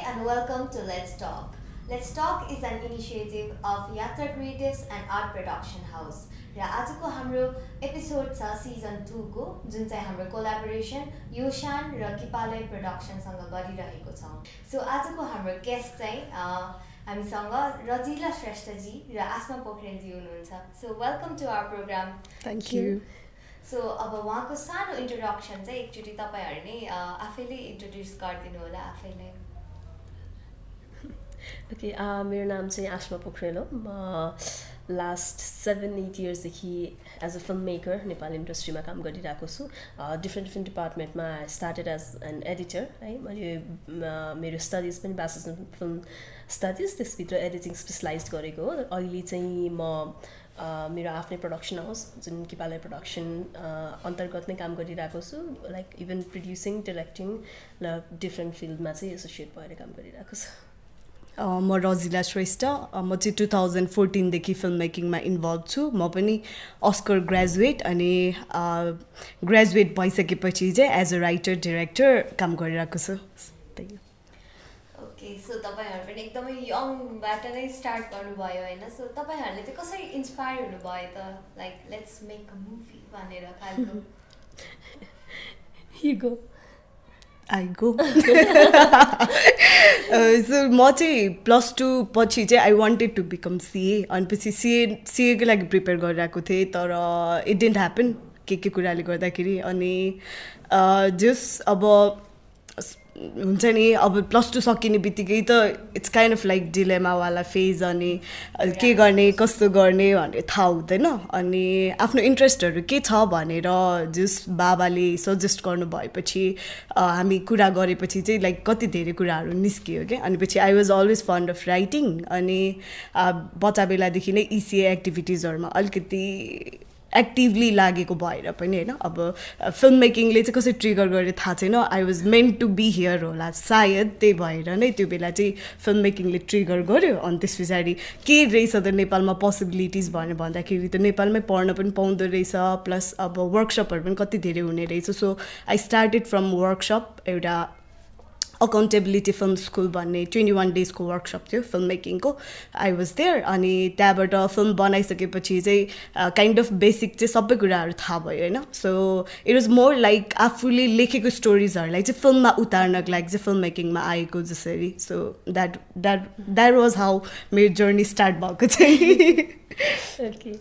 and welcome to Let's Talk. Let's Talk is an initiative of Yatra Creatives and Art Production House. र आजको हाम्रो episode छ season 2 को जुन चाहिँ हाम्रो कोलाबोरेसन योशान र किपालय प्रोडक्सनसँग गरिरहेको छौँ. सो आजको हाम्रो गेस्ट चाहिँ हामीसँग रजिला श्रेष्ठजी र आस्मा पोखरेलजी हुनुहुन्छ. So welcome to our programme. Thank you. So अब उहाँको सानो इन्ट्रोडक्सन चाहिँ एकचोटि तपाईँहरू नै आफैले इन्ट्रोड्युस गरिदिनु होला आफैले. ओके, मेरो नाम चाहिँ आस्मा पोखरेल हो. म लास्ट 7-8 इयर्सदेखि as a film maker Nepali इन्डस्ट्रीमा काम गरिरहेको छु. डिफ्रेन्ट डिपार्टमेन्टमा स्टार्टेड एज एन एडिटर है. मैले मेरो स्टडिज पनि ब्याचलर्स इन फिल्म स्टडिज, त्यसभित्र एडिटिङ स्पेसलाइज गरेको हो. अहिले चाहिँ म मेरो आफ्नै प्रडक्सन हाउस जुन किपालय प्रोडक्सन अन्तर्गत नै काम गरिरहेको छु. लाइक इभन प्रड्युसिङ, डिरेक्टिङ र डिफ्रेन्ट फिल्डमा चाहिँ एसोसिएट भएर काम गरिरहेको छु. म रजिला श्रेष्ठ. म चाहिँ 2014 देखि फिल्म मेकिङमा इन्भल्भ छु. म पनि अस्कर ग्रेजुएट अनि ग्रेजुएट भइसकेपछि चाहिँ एज अ राइटर डिरेक्टर काम गरिरहेको छु. ओके, सो तपाईँहरू पनि एकदमै यङबाट नै स्टार्ट गर्नुभयो होइन. सो तपाईँहरूले चाहिँ कसरी इन्सपायर हुनुभयो त, like let's make a movie भनेर खालको? I go. So म चाहिँ +2 पछि चाहिँ आई वान्टेड टु बिकम सिए. अनि पछि सिएको लागि प्रिपेयर गरिरहेको थिएँ, तर इट डिन्ट ह्यापन के कुराले गर्दाखेरि. अनि जस अब हुन्छ नि, अब +2 सकिने बित्तिकै त इट्स काइन्ड अफ लाइक डिलेमावाला फेज. अनि के गर्ने कस्तो गर्ने भनेर थाहा हुँदैन. अनि आफ्नो इन्ट्रेस्टहरू के छ भनेर जस बाबाले सजेस्ट गर्नुभएपछि हामी कुरा गरेपछि चाहिँ लाइक कति धेरै कुराहरू निस्कियो क्या. अनि पछि I was always fund of writing. अनि बच्चा बेलादेखि नै इसिए एक्टिभिटिजहरूमा अलिकति एक्टिभली लागेको भएर पनि होइन. अब फिल्म मेकिङले चाहिँ कसरी ट्रिगर गरेर थाहा छैन. I was meant to be here होला सायद. त्यही भएर नै त्यो बेला चाहिँ फिल्म मेकिङले ट्रिगर गर्यो. अनि त्यस पछाडि के रहेछ त नेपालमा पोसिबिलिटिज भनेर भन्दाखेरि त नेपालमै पढ्न पनि पाउँदो रहेछ, प्लस अब वर्कसपहरू पनि कति धेरै हुने रहेछ. So I started from workshop. एउटा अकाउन्टेबिलिटी फिल्म स्कुल भन्ने 21 डेजको वर्कसप थियो फिल्म मेकिङको. I was there. अनि त्यहाँबाट फिल्म बनाइसकेपछि चाहिँ काइन्ड अफ बेसिक चाहिँ सबै कुराहरू थाहा भयो होइन. So it was more like आफूले लेखेको स्टोरिजहरूलाई चाहिँ फिल्ममा उतार्नको लागि चाहिँ फिल्म मेकिङमा आएको जसरी. सो द्याट वाज हाउ मेरो जर्नी स्टार्ट भएको चाहिँ. ओके,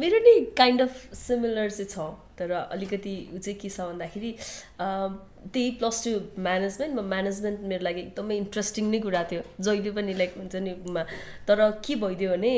मेरो नि काइन्ड अफ सिमिलर चाहिँ छ, तर अलिकति ऊ चाहिँ के छ भन्दाखेरि त्यही +2 म्यानेजमेन्ट. म्यानेजमेन्ट मेरो लागि एकदमै इन्ट्रेस्टिङ नै कुरा थियो जहिले पनि, लाइक हुन्छ नि. तर के भइदियो भने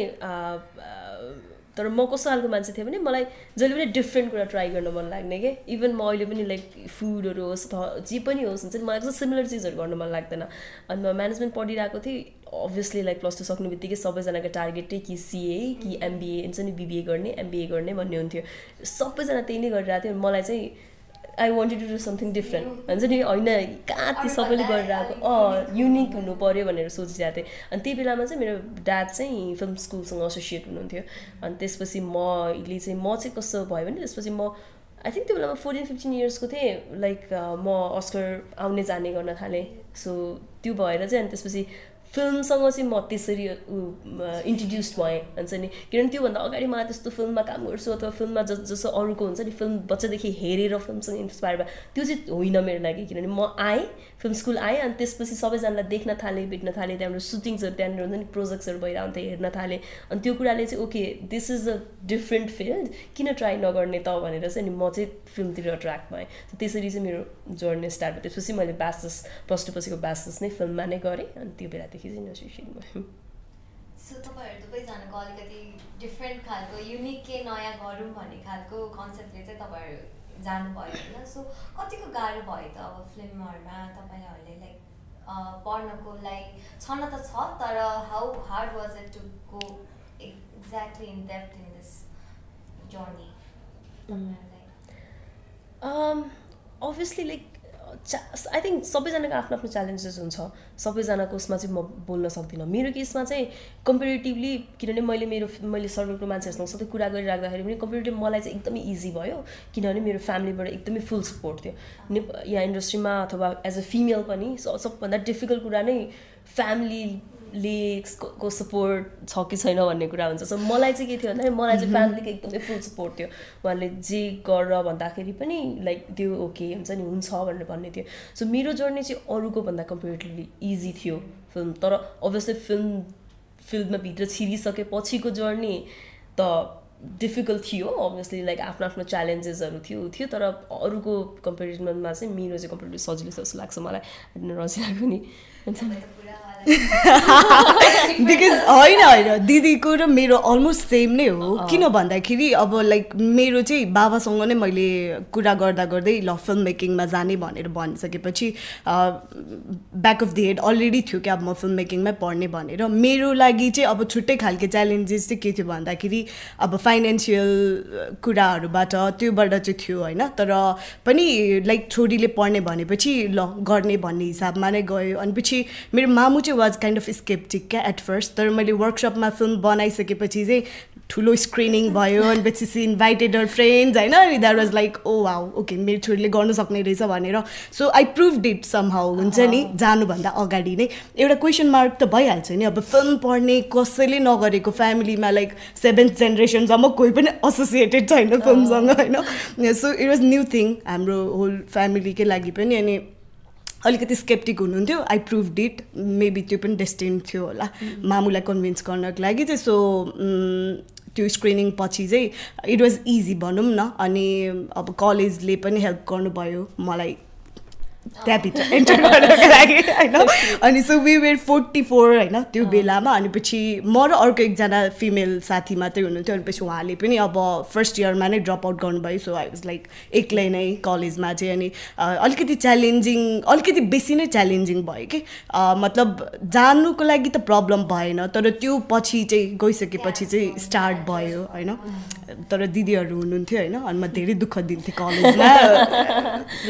तर म कस्तो खालको मान्छे थिएँ भने मलाई जहिले पनि डिफ्रेन्ट कुरा ट्राई गर्न मन लाग्ने क्या. इभन म अहिले पनि लाइक फुडहरू होस् जे पनि होस् हुन्छ नि, मलाई एकदम सिमिलर चिजहरू गर्न मन लाग्दैन. अनि म म्यानेजमेन्ट पढिरहेको थिएँ. अभियसली लाइक +2 सक्ने बित्तिकै सबैजनाको टार्गेटै कि सिए कि एमबिए हुन्छ नि, बिबिए गर्ने एमबिए गर्ने भन्ने हुन्थ्यो. सबैजना त्यही नै गरिरहेको थियो. मलाई चाहिँ I wanted to do something different हुन्छ नि. होइन कहाँ ती सबैले गरिरहेको युनिक हुनु पऱ्यो भनेर सोचिरहेको थिएँ. अनि त्यही बेलामा चाहिँ मेरो ड्याड चाहिँ फिल्म स्कुलसँग एसोसिएट हुनुहुन्थ्यो. अनि त्यसपछि म चाहिँ कस्तो भयो भने त्यसपछि म आई थिङ्क त्यो बेलामा 14-15 इयर्सको थिएँ. लाइक म अस्कर आउने जाने गर्न थालेँ. सो त्यो भएर चाहिँ अनि त्यसपछि फिल्मसँग चाहिँ म त्यसरी इन्ट्रोड्युस्ड भएँ हुन्छ नि. किनभने त्योभन्दा अगाडि मलाई त्यस्तो फिल्ममा काम गर्छु अथवा फिल्ममा जसो अरूको हुन्छ नि, फिल्म बच्चादेखि हेरेर फिल्मसँग इन्सपायर भयो, त्यो चाहिँ होइन मेरो लागि. किनभने म आएँ, फिल्म स्कुल आएँ, अनि त्यसपछि सबैजनालाई देख्न थालेँ, भेट्न थालेँ. त्यहाँबाट सुटिङ्सहरू त्यहाँनिर हुन्छ नि, प्रोजेक्ट्सहरू भइरहन्थ्यो, हेर्न थालेँ. अनि त्यो कुराले चाहिँ okay this is a different field, किन ट्राई नगर्ने त भनेर चाहिँ. अनि म चाहिँ फिल्मतिर अट्र्याक्ट भएँ. त्यसरी चाहिँ मेरो जर्नी स्टार्ट भयो. त्यसपछि मैले ब्याचलर्स +2 पछिको ब्याचलर्स नै फिल्ममा नै गरेँ. अनि त्यो बेलादेखि चाहिँ एसोसिएट भयो. सो तपाईँहरू दुवैजनाको अलिकति डिफ्रेन्ट खालको युनिक के नयाँ गरौँ भन्ने खालको कन्सेप्टले चाहिँ तपाईँहरू जानुभयो होइन. सो कतिको गाह्रो भयो त अब फिल्महरूमा तपाईँहरूले लाइक पढ्नको लागि छन त छ, तर how hard was it to go exactly in depth in this journey? Obviously like I think सबैजनाको आफ्नो आफ्नो च्यालेन्जेस हुन्छ सबैजनाको उसमा चाहिँ म बोल्न सक्दिनँ मेरो केसमा चाहिँ कम्पेरिटिभली किनभने मैले सर्कलको मान्छेहरूसँग सधैँ कुरा गरिराख्दाखेरि पनि कम्पेरिटिभ मलाई चाहिँ एकदमै इजी भयो किनभने मेरो फ्यामिलीबाट एकदमै फुल सपोर्ट थियो यहाँ इन्डस्ट्रीमा अथवा एज अ फिमेल पनि सबभन्दा डिफिकल्ट कुरा नै फ्यामिलीले को सपोर्ट छ कि छैन भन्ने कुरा हुन्छ सो मलाई चाहिँ के थियो भन्दाखेरि मलाई चाहिँ फ्यामिलीको एकदमै फुल सपोर्ट थियो उहाँले जे गर भन्दाखेरि पनि लाइक त्यो ओके हुन्छ नि हुन्छ भनेर भन्ने थियो सो मेरो जर्नी चाहिँ अरूको भन्दा कम्पेरिटिभली इजी थियो फिल्म तर अभियसली फिल्ममा भित्र छिरिसकेपछिको जर्नी त डिफिकल्ट थियो अभियसली लाइक आफ्नो आफ्नो च्यालेन्जेसहरू थियो तर अरूको कम्पेरिजनमा चाहिँ मेरो चाहिँ कम्पेरिटिभ सजिलो जस्तो लाग्छ मलाई रजियाको नि बिकज होइन दिदीको र मेरो अलमोस्ट सेम नै हो किन भन्दाखेरि अब लाइक मेरो चाहिँ बाबासँग नै मैले कुरा गर्दै ल फिल्म मेकिङमा जाने भनेर भनिसकेपछि back of the head already थियो कि अब म फिल्म मेकिङमै पढ्ने भनेर मेरो लागि चाहिँ अब छुट्टै खालको च्यालेन्जेस चाहिँ के थियो भन्दाखेरि अब फाइनेन्सियल कुराहरूबाट त्योबाट चाहिँ थियो होइन तर पनि लाइक छोरीले पढ्ने भनेपछि ल गर्ने भन्ने हिसाबमा नै गयो अनि पछि मेरो मामु चाहिँ वाज काइन्ड अफ स्केप्टिक क्या एट फर्स्ट तर मैले वर्कसपमा फिल्म बनाइसकेपछि चाहिँ ठुलो स्क्रिनिङ भयो अनि पछि सी इन्भाइटेड हर फ्रेन्ड्स होइन अनि that was like oh wow okay मेरो छोरीले गर्नु सक्ने रहेछ भनेर so I prove it somehow हुन्छ नि जानुभन्दा अगाडि नै एउटा क्वेसन मार्क त भइहाल्छ नि अब फिल्म पढ्ने कसैले नगरेको फ्यामिलीमा लाइक 7th जेनेरेसनसम्म कोही पनि एसोसिएटेड छैन फिल्मसँग होइन so it was new thing हाम्रो होल फ्यामिलीकै लागि पनि अनि अलिकति स्केप्टिक हुनुहुन्थ्यो आई प्रुभ इट मेबी त्यो पनि डेस्टिन थियो होला मामुलाई कन्भिन्स गर्नको लागि चाहिँ सो त्यो स्क्रिनिङ पछि चाहिँ इट वाज इजी भनौँ न अनि अब कलेजले पनि हेल्प गर्नुभयो मलाई त्यहाँभित्र एन्टर गर्नको लागि होइन अनि सो वी वेयर 44 होइन त्यो बेलामा अनि पछि म र अर्को एकजना फिमेल साथी मात्रै हुनुहुन्थ्यो अनि पछि उहाँले पनि अब फर्स्ट इयरमा नै ड्रप आउट गर्नुभयो सो आई वाज लाइक एक्लै नै कलेजमा चाहिँ अनि अलिकति बेसी नै च्यालेन्जिङ भयो कि मतलब जानुको लागि त प्रब्लम भएन तर त्यो पछि चाहिँ गइसकेपछि चाहिँ स्टार्ट भयो होइन तर दिदीहरू हुनुहुन्थ्यो होइन अनि म धेरै दुःख दिन्थेँ कलेजमा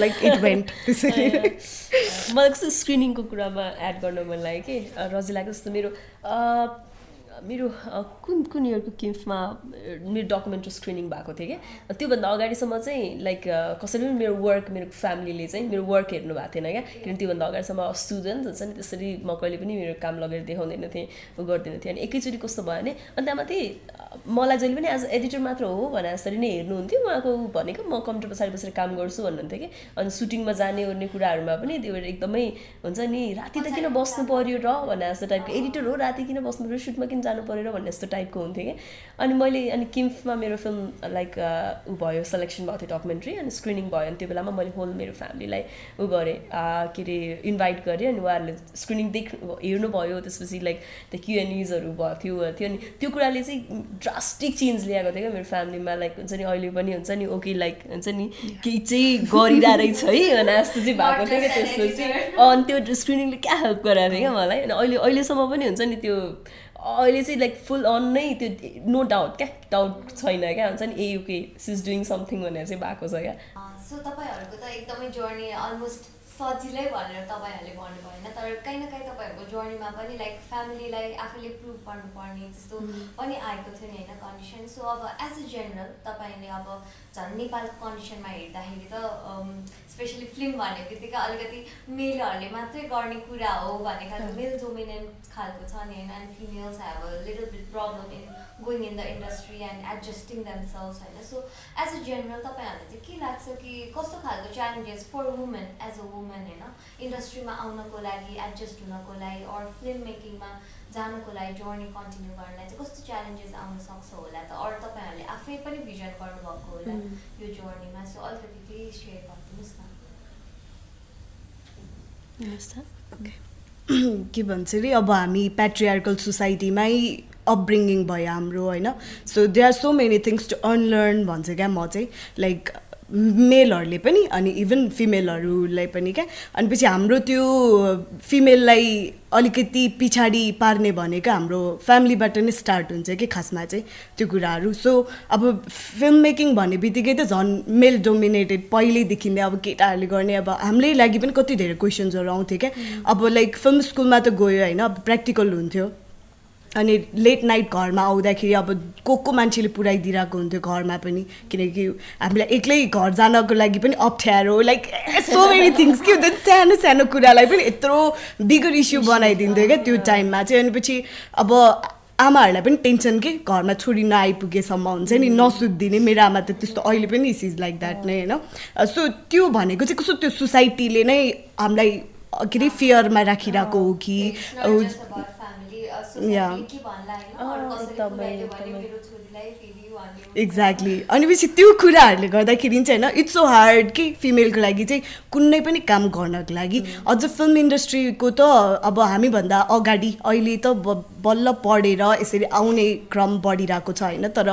लाइक इट वेन्ट त्यसरी मलाई कस्तो स्क्रिनिङको कुरामा एड गर्न मन लाग्यो कि रजिलाको जस्तो मेरो कुन इयरको किम्फमा मेरो डकुमेन्ट्री स्क्रिनिङ भएको थियो कि त्योभन्दा अगाडिसम्म चाहिँ लाइक कसैले पनि मेरो फ्यामिलीले चाहिँ मेरो वर्क हेर्नु भएको थिएन क्या किनभने त्योभन्दा अगाडिसम्म स्टुडेन्ट हुन्छ नि त्यसरी म कहिले पनि मेरो काम लगेर देखाउँदैन थिएँ गर्दैन थिएँ अनि एकैचोटि कस्तो भयो भने अनि त्यहाँमाथि मलाई जहिले पनि एज एडिटर मात्र हो भने जसरी नै हेर्नुहुन्थ्यो उहाँको भनेको म कम्प्युटर पछाडि बसेर काम गर्छु भन्नुहुन्थ्यो कि अनि सुटिङमा जाने ओर्ने कुराहरूमा पनि त्यो एकदमै हुन्छ नि राति त किन बस्नु पर्यो र भने जस्तो टाइपको एडिटर हो राति किन बस्नु पर्यो सुटमा किन जानु पऱ्यो भन्ने जस्तो टाइपको हुन्थ्यो कि अनि मैले अनि किम्फमा मेरो फिल्म लाइक ऊ भयो सेलेक्सन भएको थियो डकुमेन्ट्री अनि स्क्रिनिङ भयो अनि त्यो बेलामा मैले होल मेरो फ्यामिलीलाई ऊ गरेँ के अरे इन्भाइट गरेँ अनि उहाँहरूले स्क्रिनिङ हेर्नुभयो त्यसपछि लाइक त्यो क्युएनइजहरू भएको थियो अनि त्यो कुराले चाहिँ ड्रास्टिक चेन्ज ल्याएको थियो क्या मेरो फ्यामिलीमा लाइक हुन्छ नि अहिले पनि हुन्छ नि ओके लाइक हुन्छ नि केही चाहिँ गरिरहेको रहेछ है अनि जस्तो चाहिँ भएको थियो क्या त्यसपछि अनि त्यो स्क्रिनिङले क्या हेल्प गराएको थियो क्या मलाई अनि अहिलेसम्म पनि हुन्छ नि त्यो अहिले चाहिँ लाइक फुल अन नै त्यो नो डाउट क्या डाउट छैन क्या हुन्छ नि ए okay she is doing something भनेर चाहिँ भएको छ क्या सो तपाईँहरूको त एकदमै जर्नी अलमोस्ट सजिलै भनेर तपाईँहरूले भन्नुभयो होइन तर काहीँ न काहीँ तपाईँहरूको जर्नीमा पनि लाइक फ्यामिलीलाई आफूले प्रुभ गर्नुपर्ने जस्तो पनि आएको थियो नि होइन कन्डिसन सो अब एज अ जेनरल तपाईँले अब झन् नेपालको कन्डिसनमा हेर्दाखेरि त स्पेसली फिल्म भन्ने बित्तिकै अलिकति मेलहरूले मात्रै गर्ने कुरा हो भन्ने खालको मेल डोमिनेन्ट खालको छ नि होइन and females have a little bit problem in going in the industry and adjusting themselves होइन सो एज अ जेनरल तपाईँहरूलाई चाहिँ के लाग्छ कि कस्तो खालको challenges for women as a women होइन इन्डस्ट्रीमा आउनको लागि एडजस्ट हुनको लागि अर फिल्म मेकिङमा जानुको लागि जर्नी कन्टिन्यू गर्नलाई चाहिँ कस्तो च्यालेन्जेस आउन सक्छ होला त अरू तपाईँहरूले आफै पनि भिजन गर्नुभएको होला यो जर्नीमा सो अलिकति केही सेयर गरिदिनुहोस् न के भन्छ अरे अब हामी प्याट्रियार्कल सोसाइटीमै अपब्रिङ्गिङ भयो हाम्रो होइन so they are so many things to unlearn भन्छ क्या म चाहिँ लाइक मेलहरूले पनि अनि इभन फिमेलहरूलाई पनि क्या अनि पछि हाम्रो त्यो फिमेललाई अलिकति पछाडि पार्ने भनेको हाम्रो फ्यामिलीबाट नै स्टार्ट हुन्छ कि खासमा चाहिँ त्यो कुराहरू सो अब फिल्म मेकिङ भन्ने बित्तिकै त झन् मेल डोमिनेटेड पहिल्यैदेखि नै अब केटाहरूले गर्ने अब हामीले लागि पनि कति धेरै क्वेसन्सहरू आउँथ्यो क्या अब लाइक फिल्म स्कुलमा त गयो होइन अब प्र्याक्टिकल हुन्थ्यो अनि लेट नाइट घरमा आउँदाखेरि अब को मान्छेले पुऱ्याइदिरहेको हुन्थ्यो घरमा पनि किनकि हामीलाई एक्लै घर जानको लागि पनि अप्ठ्यारो लाइक सो मेनी थिङ्स के हुन्छ सानो सानो कुरालाई पनि यत्रो बिगर इस्यु बनाइदिन्थ्यो क्या त्यो टाइममा चाहिँ अनि पछि अब आमाहरूलाई पनि टेन्सन के घरमा छोरी नआइपुगेसम्म हुन्छ नि नसुत्दिने मेरो आमा त त्यस्तो अहिले पनि इज लाइक द्याट नै होइन सो त्यो भनेको चाहिँ कस्तो त्यो सोसाइटीले नै हामीलाई के अरे फियरमा राखिरहेको हो कि एक्ज्याक्टली अनि पछि त्यो कुराहरूले गर्दाखेरि चाहिँ होइन इट्स सो हार्ड कि फिमेलको लागि चाहिँ कुनै पनि काम गर्नको लागि अझ फिल्म इन्डस्ट्रीको त अब हामीभन्दा अगाडि अहिले त बल्ल पढेर यसरी आउने क्रम बढिरहेको छ होइन तर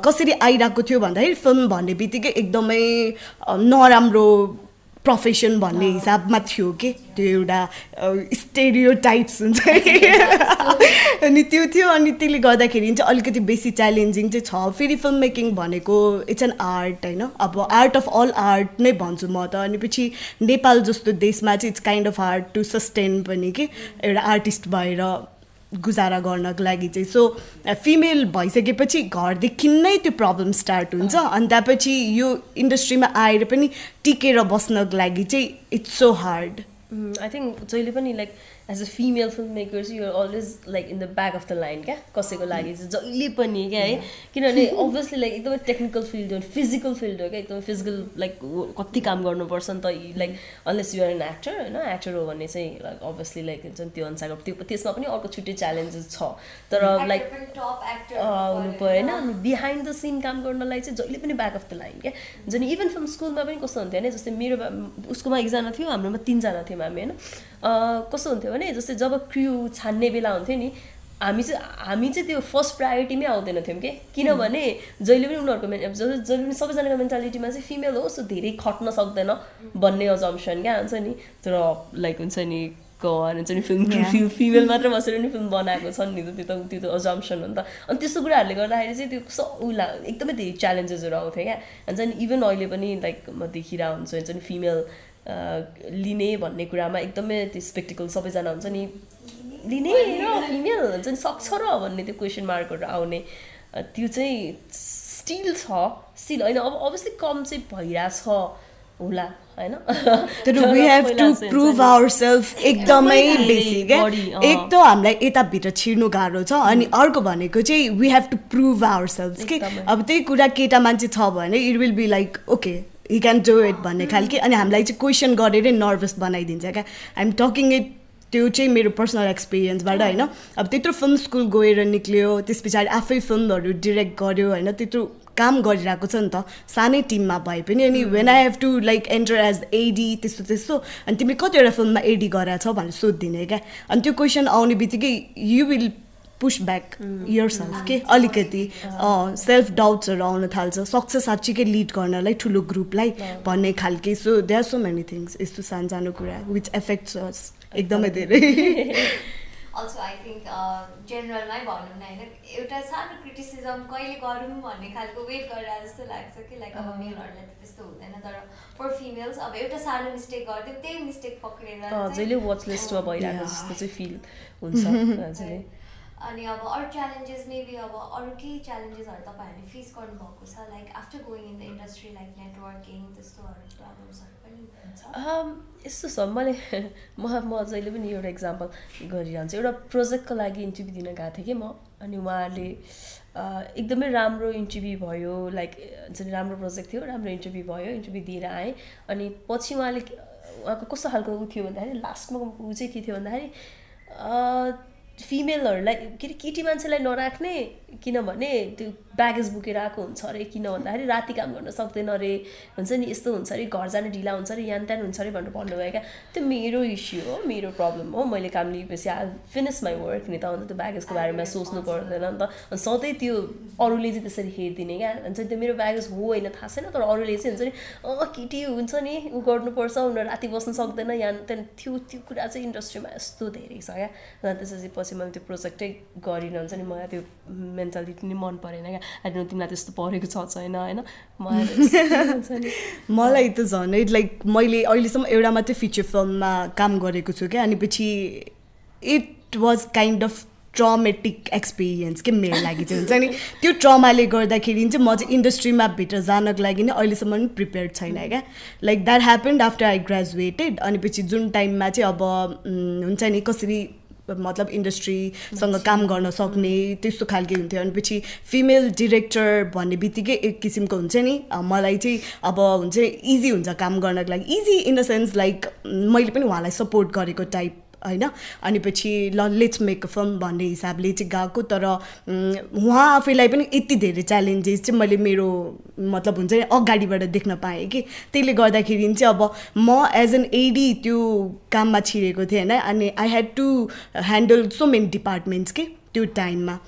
कसरी आइरहेको थियो भन्दाखेरि फिल्म भन्ने बित्तिकै एकदमै नराम्रो प्रोफेसन भन्ने हिसाबमा थियो कि त्यो एउटा स्टेरियोटाइप्स हुन्छ अनि त्यो थियो अनि त्यसले गर्दाखेरि चाहिँ अलिकति बेसी च्यालेन्जिङ चाहिँ छ फेरि फिल्म मेकिङ भनेको इट्स एन आर्ट होइन अब आर्ट अफ अल आर्ट नै भन्छु म त अनि पछि नेपाल जस्तो देशमा चाहिँ it's kind of hard to sustain पनि कि एउटा आर्टिस्ट भएर गुजारा गर्नको लागि चाहिँ सो फिमेल भइसकेपछि घरदेखि नै त्यो प्रब्लम स्टार्ट हुन्छ अनि त्यसपछि यो इन्डस्ट्रीमा आएर पनि टिकेर बस्नको लागि चाहिँ it's so hard I think जहिले पनि like as a female film makers you're always like in the back of the line क्या कसैको लागि चाहिँ जहिले पनि क्या है किनभने अभियसली लाइक एकदमै टेक्निकल फिल्ड हो फिजिकल फिल्ड हो क्या एकदमै फिजिकल लाइक कति काम गर्नुपर्छ नि त like unless you're an actor होइन एक्टर हो भने चाहिँ लाइक अभियसली लाइक हुन्छ नि त्यो अनुसारको त्यो त्यसमा पनि अर्को छुट्टै च्यालेन्जेस छ तर लाइक हुनु पऱ्यो होइन बिहाइन्ड द सिन काम गर्नलाई चाहिँ जहिले पनि ब्याक अफ द लाइन क्या हुन्छ नि इभन फिल्म स्कुलमा पनि कस्तो हुन्थ्यो होइन जस्तै मेरो उसकोमा एकजना थियो हाम्रोमा 3जना थियौँ हामी होइन कस्तो हुन्थ्यो भने जस्तै जब क्र्यू छान्ने बेला हुन्थ्यो नि हामी चाहिँ त्यो फर्स्ट प्रायोरिटीमै आउँदैन थियौँ कि किनभने जहिले पनि उनीहरूको जहिले पनि सबैजनाको मेन्टालिटीमा चाहिँ फिमेल हो सो धेरै खट्न सक्दैन भन्ने अजम्सन क्या हुन्छ नि तर लाइक हुन्छ नि हुन्छ नि फिल्म फिमेल मात्र बसेर नि फिल्म बनाएको छ नि त त्यो त अजम्सन हो नि त अनि त्यस्तो कुराहरूले गर्दाखेरि चाहिँ त्यो उसलाई एकदमै धेरै च्यालेन्जेसहरू आउँथ्यो क्या हुन्छ नि इभन अहिले पनि लाइक म देखिरहेको हुन्छु हुन्छ नि फिमेल लिने भन्ने कुरामा एकदमै त्यो स्पेक्टिकल सबैजना हुन्छ नि लिने र फिमेल हुन्छ नि सक्छ र भन्ने त्यो क्वेसन मार्कहरू आउने त्यो चाहिँ स्टिल होइन अब अभियसली कम चाहिँ भइरहेछ होला होइन तर we have to prove ourself एकदमै बेसी क्या एक त हामीलाई यताभित्र छिर्नु गाह्रो छ अनि अर्को भनेको चाहिँ we have to prove ourself के अब त्यही कुरा केटा मान्छे छ भने it will be like okay he can do it भन्ने खालके अनि हामीलाई चाहिँ क्वेसन गरेरै नर्भस बनाइदिन्छ क्या आइएम टकिङ इट त्यो चाहिँ मेरो पर्सनल एक्सपिरियन्सबाट होइन अब त्यत्रो फिल्म स्कुल गएर निक्ल्यो त्यस पछाडि आफै फिल्महरू डिरेक्ट गर्यो होइन त्यत्रो काम गरिरहेको छ नि त सानै टिममा भए पनि अनि when I have to like enter as AD त्यस्तो अनि तिमीले कतिवटा फिल्ममा एडी गरेको छौ भनेर सोधिदिने क्या अनि त्यो क्वेसन आउने बित्तिकै you will push back yourself के अलिकति सेल्फ डाउट्सहरू आउन थाल्छ सक्छ साँच्चीकै लिड गर्नलाई ठुलो ग्रुपलाई भन्ने खालके so they are so many things यस्तो सानो कुरा विच एफेक्ट्स अस एकदमै धेरै अल्सो आई थिङ्क जेनरलमै भनौँ न होइन एउटा सानो क्रिटिसिजम कहिले गरौँ भन्ने खालको वेट गरेर जस्तो लाग्छ कि लाइक अब मेलहरूलाई त त्यस्तो हुँदैन तर फर फिमेल्स अब एउटा सानो मिस्टेक गरिदिउँ त्यही मिस्टेक पक्रेर जहिले वाच लिस्टमा भइरहेको जस्तो चाहिँ फिल हुन्छ अनि अब अरू च्यालेन्जेस मेबी अब अरू केही च्यालेन्जेसहरू तपाईँहरूले फेस गर्नुभएको छ like after going in the industry like networking त्यस्तोहरू प्रब्लम्सहरू पनि हुन्छ यस्तो छ मैले म जहिले पनि एउटा इक्जाम्पल गरिरहन्छु एउटा प्रोजेक्टको लागि इन्टरभ्यू दिन गएको थिएँ कि म अनि उहाँहरूले एकदमै राम्रो इन्टरभ्यू भयो लाइक हुन्छ नि राम्रो प्रोजेक्ट थियो राम्रो इन्टरभ्यू भयो इन्टरभ्यू दिएर आएँ अनि पछि उहाँको कस्तो खालको उ थियो भन्दाखेरि लास्टमा ऊ चाहिँ के थियो भन्दाखेरि फिमेलहरूलाई के अरे केटी मान्छेलाई नराख्ने किनभने त्यो ब्यागेज बोकेर आएको हुन्छ अरे किन भन्दाखेरि राति काम गर्न सक्दैन अरे हुन्छ नि यस्तो हुन्छ अरे घर जान ढिला हुन्छ अरे यान त्यान हुन्छ अरे भनेर भन्नुभयो क्या त्यो मेरो इस्यु हो मेरो प्रब्लम हो मैले काम लिएपछि आई फिनिस माई वर्क नि त अन्त त्यो ब्यागेजको बारेमा सोच्नु पर्दैन नि त सधैँ त्यो अरूले चाहिँ त्यसरी हेरिदिने क्या हुन्छ त्यो मेरो ब्यागेज हो होइन थाहा छैन तर अरूले चाहिँ हुन्छ नि केटी हुन्छ नि ऊ गर्नुपर्छ उनीहरू राति बस्नु सक्दैन यान त्यहाँ त्यो कुरा चाहिँ इन्डस्ट्रीमा यस्तो धेरै छ क्या अन्त त्यसपछि पछि मैले त्यो प्रोजेक्टै गरिनँ हुन्छ नि मलाई त्यो मेन्टालिटी नै मन परेन क्या अहिले तिमीलाई त्यस्तो परेको छ छैन होइन मलाई त झनै लाइक मैले अहिलेसम्म एउटा मात्रै फिचर फिल्ममा काम गरेको छु क्या अनि पछि it was kind of traumatic experience के मेरो लागि चाहिँ हुन्छ नि त्यो ट्रमाले गर्दाखेरि चाहिँ म चाहिँ इन्डस्ट्रीमा भित्र जानको लागि नै अहिलेसम्म पनि प्रिपेयर्ड छैन क्या like that happened after I graduated अनि पछि जुन टाइममा चाहिँ अब हुन्छ नि कसरी मतलब इन्डस्ट्रीसँग काम गर्न सक्ने त्यस्तो खालके हुन्थ्यो अनि पछि फिमेल डिरेक्टर भन्ने बित्तिकै एक किसिमको हुन्छ नि मलाई चाहिँ अब हुन्छ इजी हुन्छ काम गर्नको लागि easy in the sense like मैले पनि उहाँलाई सपोर्ट गरेको टाइप होइन अनि पछि ल लेट्स मेक अ फिल्म भन्ने हिसाबले चाहिँ गएको तर उहाँ आफैलाई पनि यति धेरै च्यालेन्जेस चाहिँ मैले मेरो मतलब हुन्छ नि अगाडिबाट देख्न पाएँ कि त्यसले गर्दाखेरि चाहिँ अब म एज एन एडी त्यो काममा छिरेको थिएँ होइन अनि I had to handle so many departments के त्यो टाइममा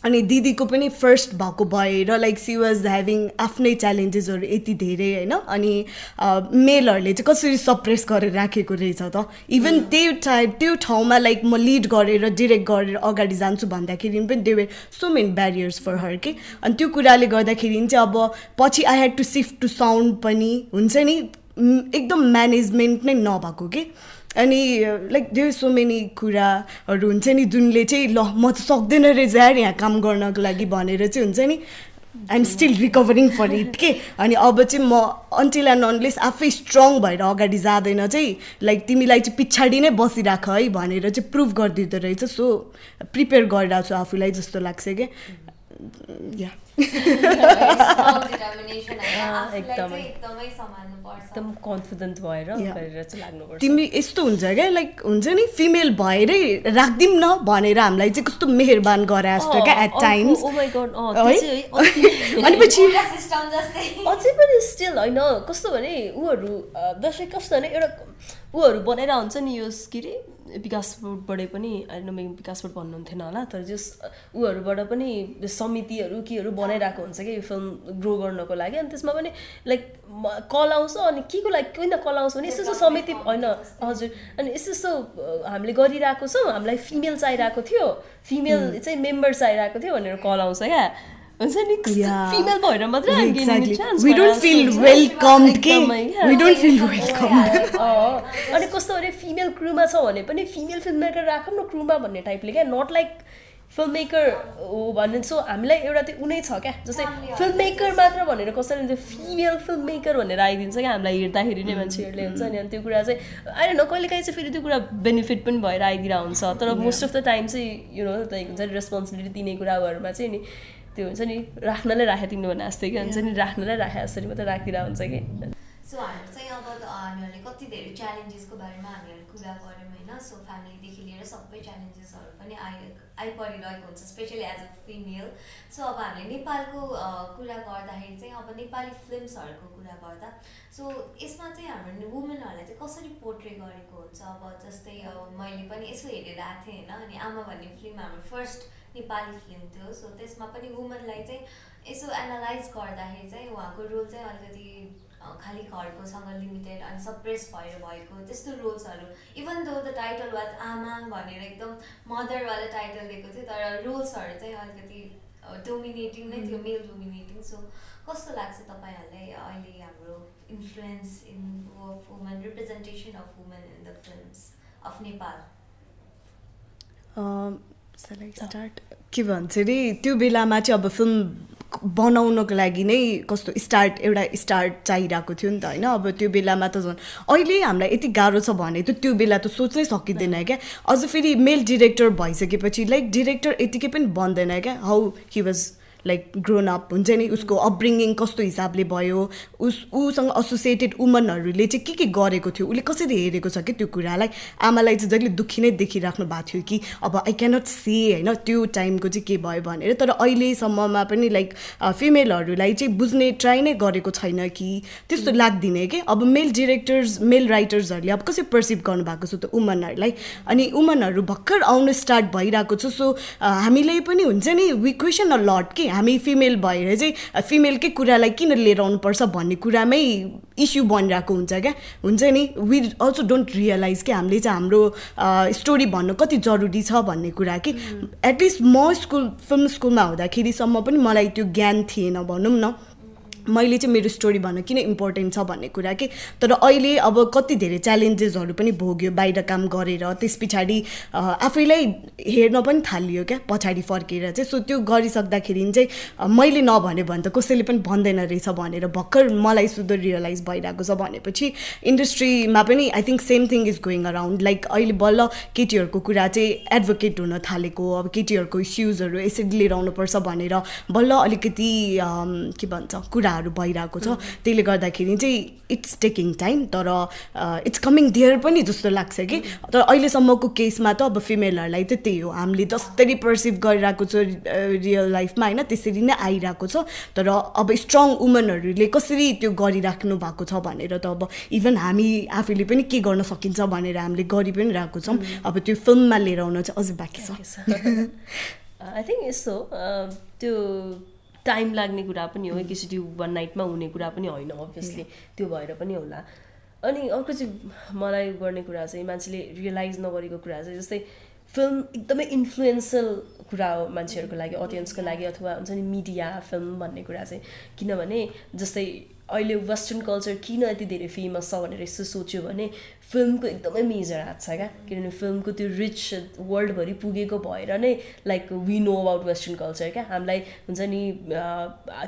अनि दिदीको पनि फर्स्ट भएको भएर लाइक सी वाज ह्याभिङ आफ्नै च्यालेन्जेसहरू यति धेरै होइन अनि मेलहरूले चाहिँ कसरी सप्रेस गरेर राखेको रहेछ त इभन त्यो ठाउँमा लाइक म लिड गरेर डिरेक्ट गरेर अगाडि जान्छु भन्दाखेरि पनि they were so many barriers for her के अनि त्यो कुराले गर्दाखेरि चाहिँ अब पछि I had to shift to sound पनि हुन्छ नि एकदम म्यानेजमेन्ट नै नभएको के अनि लाइक देयर सो मेनी कुराहरू हुन्छ नि जुनले चाहिँ ल म त सक्दैन रहेछ यार यहाँ काम गर्नको लागि भनेर चाहिँ हुन्छ नि I am still recovering for it के अनि अब चाहिँ म अन्टिल एन्ड अनलेस आफै स्ट्रङ भएर अगाडि जाँदैन चाहिँ लाइक तिमीलाई चाहिँ पछाडि नै बसिराख है भनेर चाहिँ प्रुभ गरिदिँदो रहेछ सो प्रिपेयर गरिरहेको छु आफूलाई जस्तो लाग्छ क्या या एकदम कन्फिडेन्ट भएर गरेर चाहिँ लाग्नुपर्छ तिमी यस्तो हुन्छ क्या लाइक हुन्छ नि फिमेल भएरै राख्दिउँ न भनेर हामीलाई चाहिँ कस्तो मेहरबान गरे जस्तो क्या एट टाइम्स अनि पछि अझै पनि स्टिल होइन कस्तो भने ऊहरू दसैँ कस्तो भने एउटा ऊहरू बनाएर हुन्छ नि यो के अरे विकासबाट पनि अहिले विकासबाट भन्नुहुन्थेन होला तर जस ऊहरूबाट पनि समितिहरू केहरू बनाइरहेको हुन्छ क्या यो फिल्म ग्रो गर्नको लागि अनि त्यसमा पनि लाइक कल आउँछ अनि के को लागि किन कल आउँछ भने यस्तो समिति होइन हजुर अनि यस्तो हामीले गरिरहेको छौँ हामीलाई फिमेल चाहिरहेको थियो फिमेल चाहिँ मेम्बर चाहिरहेको थियो भनेर कल आउँछ क्या हुन्छ नि फिमेल भएर मात्रै we don't feel welcomed के we don't feel welcomed अनि कस्तो भने फिमेल क्रुमा छ भने पनि फिमेल फिल्म मेकर राखौँ न क्रुमा भन्ने टाइपले क्या नट लाइक फिल्म मेकर हो भन्ने सो हामीलाई एउटा त्यो उनै छ क्या जस्तै फिल्म मेकर मात्र भनेर कसरी त्यो फिमेल फिल्म मेकर भनेर आइदिन्छ क्या हामीलाई हेर्दाखेरि नै मान्छेहरूले हुन्छ नि अनि त्यो कुरा चाहिँ आएर न कहिलेकाहीँ चाहिँ फेरि त्यो कुरा बेनिफिट पनि भएर आइदिरहेको हुन्छ तर मोस्ट अफ द टाइम चाहिँ यु नो लाइक हुन्छ नि रेस्पोन्सिबिलिटी दिने कुराहरूमा चाहिँ नि त्यो हुन्छ नि राख्नलाई राखे तिमीले भने जस्तै कि हुन्छ नि राख्नलाई राखे जसरी मात्रै राखिरहेको हुन्छ कि सो हाम्रो चाहिँ अब हामीहरूले कति धेरै च्यालेन्जेसको बारेमा हामीहरूले कुरा गऱ्यौँ होइन सो फ्यामिलीदेखि लिएर सबै च्यालेन्जेसहरू पनि आइपरिरहेको हुन्छ specially as a female so अब हामीले नेपालको कुरा गर्दाखेरि चाहिँ अब नेपाली फिल्मसहरूको कुरा गर्दा सो यसमा चाहिँ हाम्रो वुमेनहरूलाई चाहिँ कसरी पोर्ट्रे गरेको हुन्छ अब जस्तै मैले पनि यसो हेरेर आएको थिएँ होइन अनि आमा भन्ने फिल्म हाम्रो फर्स्ट नेपाली फिल्म थियो सो त्यसमा पनि वुमनलाई चाहिँ यसो एनालाइज गर्दाखेरि चाहिँ उहाँको रोल चाहिँ अलिकति खालि घरकोसँग लिमिटेड अनि सप्रेस भएर भएको त्यस्तो रोल्सहरू even though the title was Aama भनेर एकदम मदरवाला टाइटल दिएको थियो तर रोल्सहरू चाहिँ अलिकति डोमिनेटिङ नै थियो मेल डोमिनेटिङ सो कस्तो लाग्छ तपाईँहरूलाई अहिले हाम्रो influence in woman representation of woman in the films of Nepal start के भन्छ अरे त्यो बेलामा चाहिँ अब फिल्म बनाउनको लागि नै कस्तो एउटा स्टार्ट चाहिरहेको थियो नि त होइन अब त्यो बेलामा त झन् अहिले हामीलाई यति गाह्रो छ भने त त्यो बेला त सोच्नै सकिँदैन क्या अझ फेरि मेल डिरेक्टर भइसकेपछि लाइक डिरेक्टर यतिकै पनि बन्दैन क्या how he was like grown up हुन्छ नि उसको अपब्रिङ्गिङ कस्तो हिसाबले भयो उसँग एसोसिएटेड वुमनहरूले चाहिँ के गरेको थियो उसले कसरी हेरेको छ कि त्यो कुरालाई आमालाई चाहिँ जहिले दुःखी नै देखिराख्नु भएको थियो कि अब आई क्यानट सी होइन त्यो टाइमको चाहिँ के भयो भनेर तर अहिलेसम्ममा पनि लाइक फिमेलहरूलाई चाहिँ बुझ्ने ट्राई नै गरेको छैन कि त्यस्तो लाग्दिने कि अब मेल डिरेक्टर्स मेल राइटर्सहरूले अब कसरी पर्सिभ गर्नुभएको छ त वुमनहरूलाई अनि वुमनहरू भर्खर आउन स्टार्ट भइरहेको छ सो हामीले पनि हुन्छ नि वी क्वेसन अ लट कि हामी फिमेल भएर चाहिँ फिमेलकै कुरालाई किन लिएर आउनुपर्छ भन्ने कुरामै इस्यु बनिरहेको हुन्छ क्या हुन्छ नि वी अल्सो डोन्ट रियलाइज कि हामीले चाहिँ हाम्रो स्टोरी भन्नु कति जरुरी छ भन्ने कुरा कि एटलिस्ट म फिल्म स्कुलमा हुँदाखेरिसम्म पनि मलाई त्यो ज्ञान थिएन भनौँ न मैले चाहिँ मेरो स्टोरी भन्न किन इम्पोर्टेन्ट छ भन्ने कुरा कि तर अहिले अब कति धेरै च्यालेन्जेसहरू पनि भोग्यो बाहिर काम गरेर त्यस पछाडि आफैलाई हेर्न पनि थालियो क्या पछाडि फर्केर चाहिँ सो त्यो गरिसक्दाखेरि चाहिँ मैले नभने भने त कसैले पनि भन्दैन रहेछ भनेर भर्खर मलाई सुधर रियलाइज भइरहेको छ भनेपछि इन्डस्ट्रीमा पनि I think same thing is going around like अहिले बल्ल केटीहरूको कुरा चाहिँ एडभोकेट हुन थालेको अब केटीहरूको इस्युजहरू यसरी लिएर आउनुपर्छ भनेर बल्ल अलिकति के भन्छ कुरा भइरहेको छ त्यसले गर्दाखेरि चाहिँ इट्स टेकिङ टाइम तर इट्स कमिङ देयर पनि जस्तो लाग्छ कि तर अहिलेसम्मको केसमा त अब फिमेलहरूलाई त त्यही हो हामीले जसरी पर्सिभ गरिरहेको छ रियल लाइफमा होइन त्यसरी नै आइरहेको छ तर अब स्ट्रङ वुमनहरूले कसरी त्यो गरिराख्नु भएको छ भनेर त अब इभन हामी आफैले पनि के गर्न सकिन्छ भनेर हामीले गरि पनि रहेको छौँ अब त्यो फिल्ममा लिएर आउन चाहिँ अझै बाँकी छ आई थिङ्क यस्तो त्यो टाइम लाग्ने कुरा पनि हो एकैचोटि वान नाइटमा हुने कुरा पनि होइन अभियसली त्यो भएर पनि होला अनि अर्को चाहिँ मलाई गर्ने कुरा चाहिँ मान्छेले रियलाइज नगरेको कुरा चाहिँ जस्तै फिल्म एकदमै इन्फ्लुएन्सियल कुरा हो मान्छेहरूको लागि अडियन्सको लागि अथवा हुन्छ नि मिडिया फिल्म भन्ने कुरा चाहिँ किनभने जस्तै अहिले वेस्टर्न कल्चर किन यति धेरै फेमस छ भनेर यस्तो सोच्यो भने फिल्मको एकदमै मेजर हात छ क्या किनभने फिल्मको त्यो रिच वर्ल्डभरि पुगेको भएर नै like we know about western culture क्या हामीलाई हुन्छ नि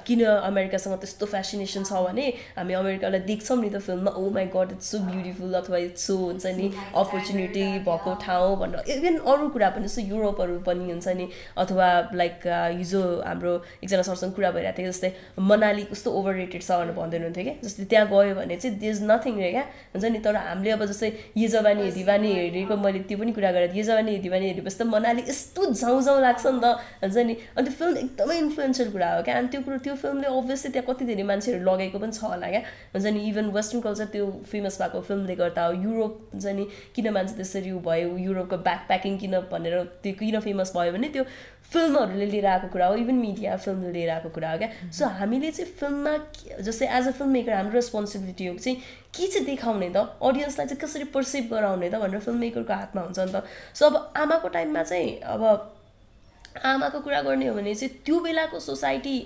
किन अमेरिकासँग त्यस्तो फेसिनेसन छ भने हामी अमेरिकालाई देख्छौँ नि त फिल्ममा oh my god it's so beautiful अथवा इट्स सो हुन्छ नि अपर्च्युनिटी भएको ठाउँ भनेर इभन अरू कुरा पनि जस्तो युरोपहरू पनि हुन्छ नि अथवा लाइक हिजो हाम्रो एकजना सरसँग कुरा भइरहेको थियो जस्तै मनाली कस्तो ओभर रेटेड छ भनेर भन्दै हुनुहुन्थ्यो क्या जस्तै त्यहाँ गयो भने चाहिँ देयर इज नथिङ रे क्या हुन्छ नि तर हामीले अब जस्तै ये जवानी है दिवानी हेरेको मैले त्यो पनि कुरा गरेँ ये जवानी है दिवानी हेरेपछि त मनाली यस्तो झाउँ लाग्छ नि त हुन्छ नि अनि त्यो फिल्म एकदमै इन्फ्लुएन्सियल कुरा हो क्या अनि त्यो फिल्मले अभियसली त्यहाँ कति धेरै मान्छेहरू लगेको पनि छ होला क्या हुन्छ नि इभन वेस्टर्न कल्चर त्यो फेमस भएको फिल्मले गर्दा हो युरोप हुन्छ नि किन मान्छे त्यसरी भयो युरोपको ब्याकप्याकिङ किन भनेर त्यो किन फेमस भयो भने त्यो फिल्महरूले लिएर आएको कुरा हो इभन मिडिया फिल्मले लिएर आएको कुरा हो क्या सो हामीले चाहिँ फिल्ममा जस्तै एज अ फिल्म मेकर हाम्रो रेस्पोन्सिबिलिटी हो चाहिँ के चाहिँ देखाउने त अडियन्सलाई चाहिँ कसरी पर्सिभ गराउने त भनेर फिल्म मेकरको हातमा हुन्छ नि त सो अब आमाको टाइममा चाहिँ अब आमाको कुरा गर्ने हो भने चाहिँ त्यो बेलाको सोसाइटी